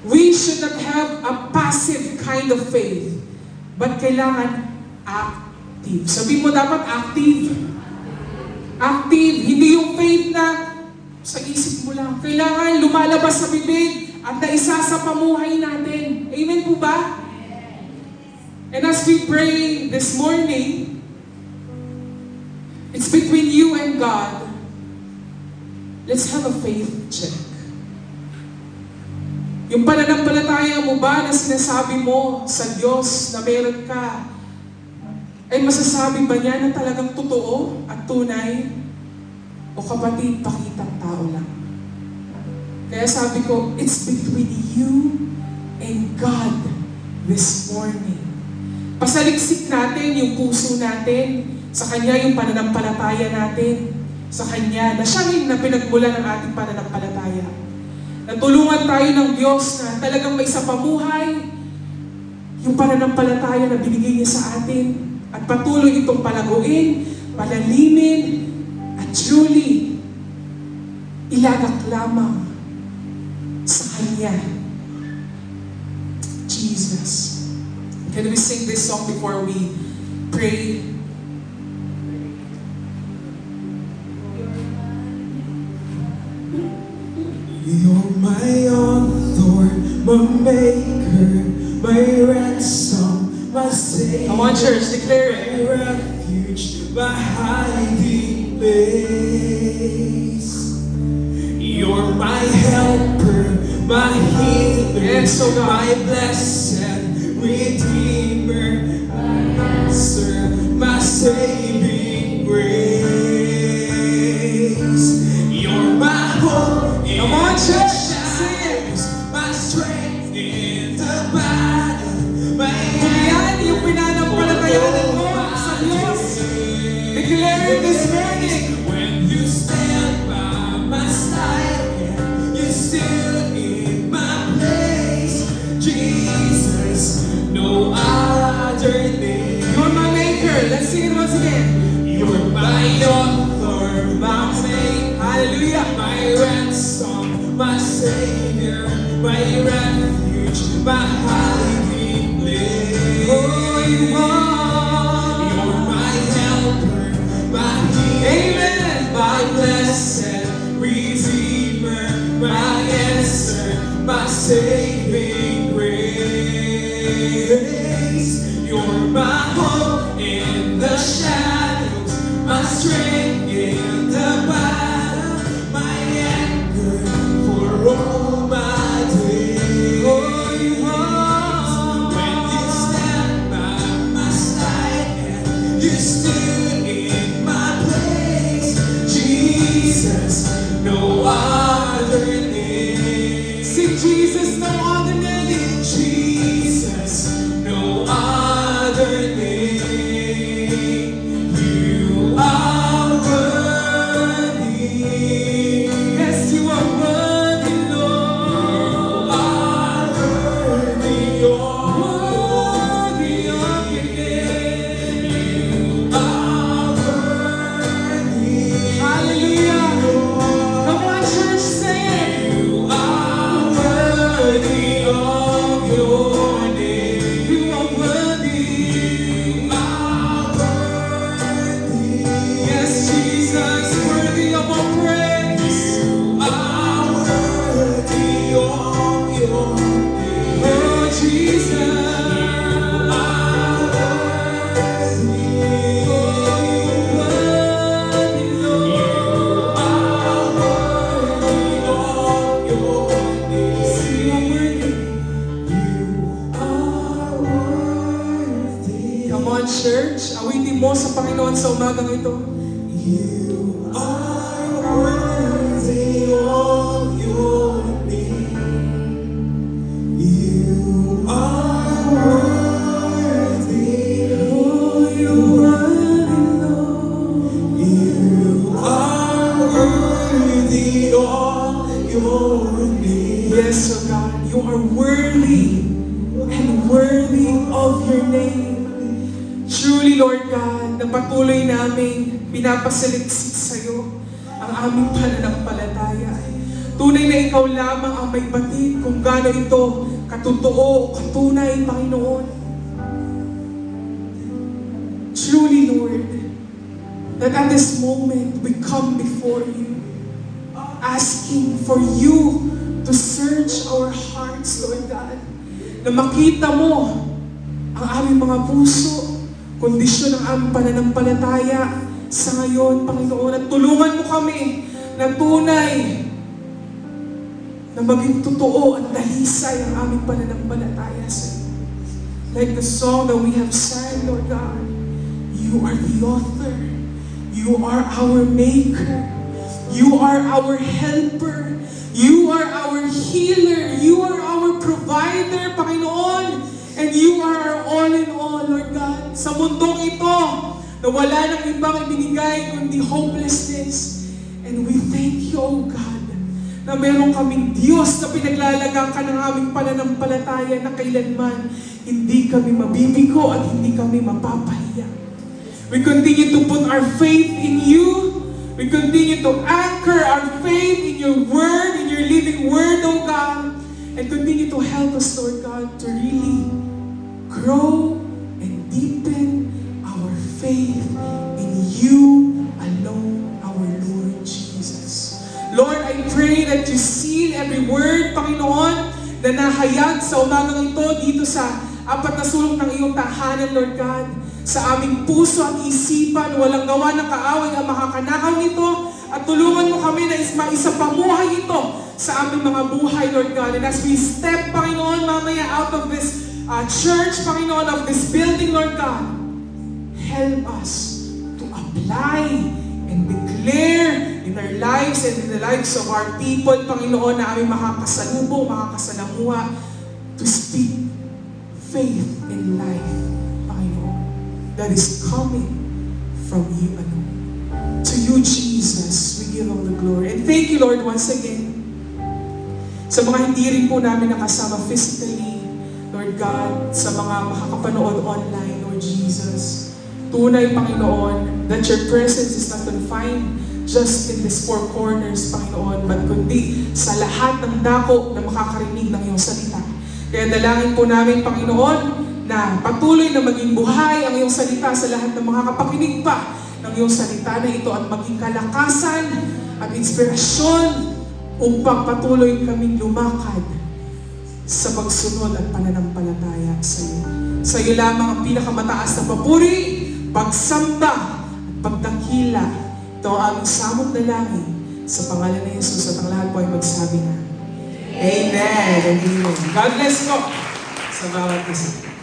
We should not have a passive kind of faith, but kailangan active. Sabi mo dapat active. Active. Hindi yung faith na sa isip mo lang. Kailangan lumalabas sa bibig at naisa sa pamuhay natin. Amen po ba? And as we pray this morning, it's between you and God. Let's have a faith check. Yung pananampalataya mo ba na sinasabi mo sa Diyos na meron ka, ay masasabi ba niya na talagang totoo at tunay? O kapatid, pakitang tao lang? Kaya sabi ko, it's between you and God this morning. Pasaliksik natin yung puso natin sa Kanya, yung pananampalataya natin sa Kanya, na siya rin na pinagmula ng ating pananampalataya. Natulungan tayo ng Diyos na talagang may sapamuhay yung pananampalataya na binigay niya sa atin at patuloy itong palaguin, palalimin, at truly ilagak lamang sa Kanya. Jesus. Can we sing this song before we pray? You're my author, my maker, my ransom, my savior. Come on, church, declare it. My refuge, my hiding place. You're my helper, my healer, Yes, oh God. my blessed Redeemer, my answer, my saving grace. You're my hope. Come on, church, sing it. My strength in the battle, my Kung yan yung pinanampalatayanan mo sa Diyos, declare it this morning. when you stand by my side, and you still in my place, Jesus, no other name. You're my maker. Let's sing it once again. You're my author, my maker, Hallelujah. my ransom, my savior, my refuge, my hiding place. Oh, you are. You're my helper, my healer, Amen. my blessed Redeemer, my answer, my saving grace. You're my hope in the shadows, my strength in the battle, my anchor for all my days. Oh, you are. When you stand by my side and you stood in my place, Jesus, no other name. Sing Jesus, no other name. Jesus, no other name. You are worthy. Yes, you are worthy, Lord. Are worthy, Worthy of your name. you are worthy. Hallelujah. Come on, church, say it. You are worthy of your name. You are worthy. You are worthy. Yes, Jesus, worthy of our praise. You are worthy of your name. Oh, Jesus. You are worthy. Oh, worthy, Lord. You are worthy of your name. You are worthy. You are worthy. Come on, church. Awitin mo sa Panginoon sa umagang ito. You are worthy of your name. You are worthy. Oh, you worthy, Lord. You are worthy of your name. Yes, oh God, you are worthy and worthy of your name. Truly, Lord God, na patuloy namin pinapasaliksik sa iyo ang aming pananampalataya. Tunay na ikaw lamang ang may batid kung gaano ito katotoo o katunay, Panginoon. Truly, Lord, that at this moment we come before you, asking for you to search our hearts, Lord God, na makita mo ang aming mga puso, kondisyon ng aming pananampalataya sa ngayon, Panginoon, at tulungan mo kami na tunay na maging totoo at dalisay ang aming pananampalataya sa iyo. Like the song that we have sang, Lord God, you are the author, you are our maker, you are our helper, You are our healer. You are our provider, Panginoon. And you are our all in all, Lord God. Sa mundong ito, na wala nang ibang ibinigay kundi hopelessness. And we thank you, O God, na meron kaming Diyos na pinaglalagang ka ng aming pananampalataya na kailanman hindi kami mabibigo at hindi kami mapapahiya. We continue to put our faith in you. We continue to anchor our faith in your word, in your living word, O God. And continue to help us, Lord God, to really grow and deepen our faith in you alone, our Lord Jesus. Lord, I pray that you seal every word, Panginoon, na nahayag sa umagang ito dito sa apat na sulok ng iyong tahanan, Lord God. Sa aming puso at isipan, walang gawa ng kaaway ang makakanakaw nito. At tulungan mo kami na maisapamuhay ito sa aming mga buhay, Lord God. And as we step, Panginoon, mamaya out of this church, Panginoon, of this building, Lord God, help us to apply and declare in our lives and in the lives of our people, Panginoon, na aming makakasalubong, makakasalamuha, to speak faith and life, Panginoon, that is coming from you alone. To you, Jesus, we give all the glory. And thank you, Lord, once again, sa mga hindi rin po namin nakasama physically, Lord God, sa mga makakapanood online, Lord Jesus. Tunay, Panginoon, that your presence is not confined just in these four corners, Panginoon, but kundi sa lahat ng dako na makakarinig ng iyong salita. Kaya dalangin po namin, Panginoon, na patuloy na maging buhay ang iyong salita sa lahat ng makakapakinig pa ng iyong salita na ito at maging kalakasan at inspirasyon upang patuloy kaming lumakad sa pagsunod at pananampalataya sa iyo. Sa iyo lamang ang pinakamataas na papuri, pagsamba, at pagdakila. Ito ang aming samot na langin sa pangalan ni Jesus at ang lahat po ay magsabi na, Amen and Amen. God bless po sa bawat isa.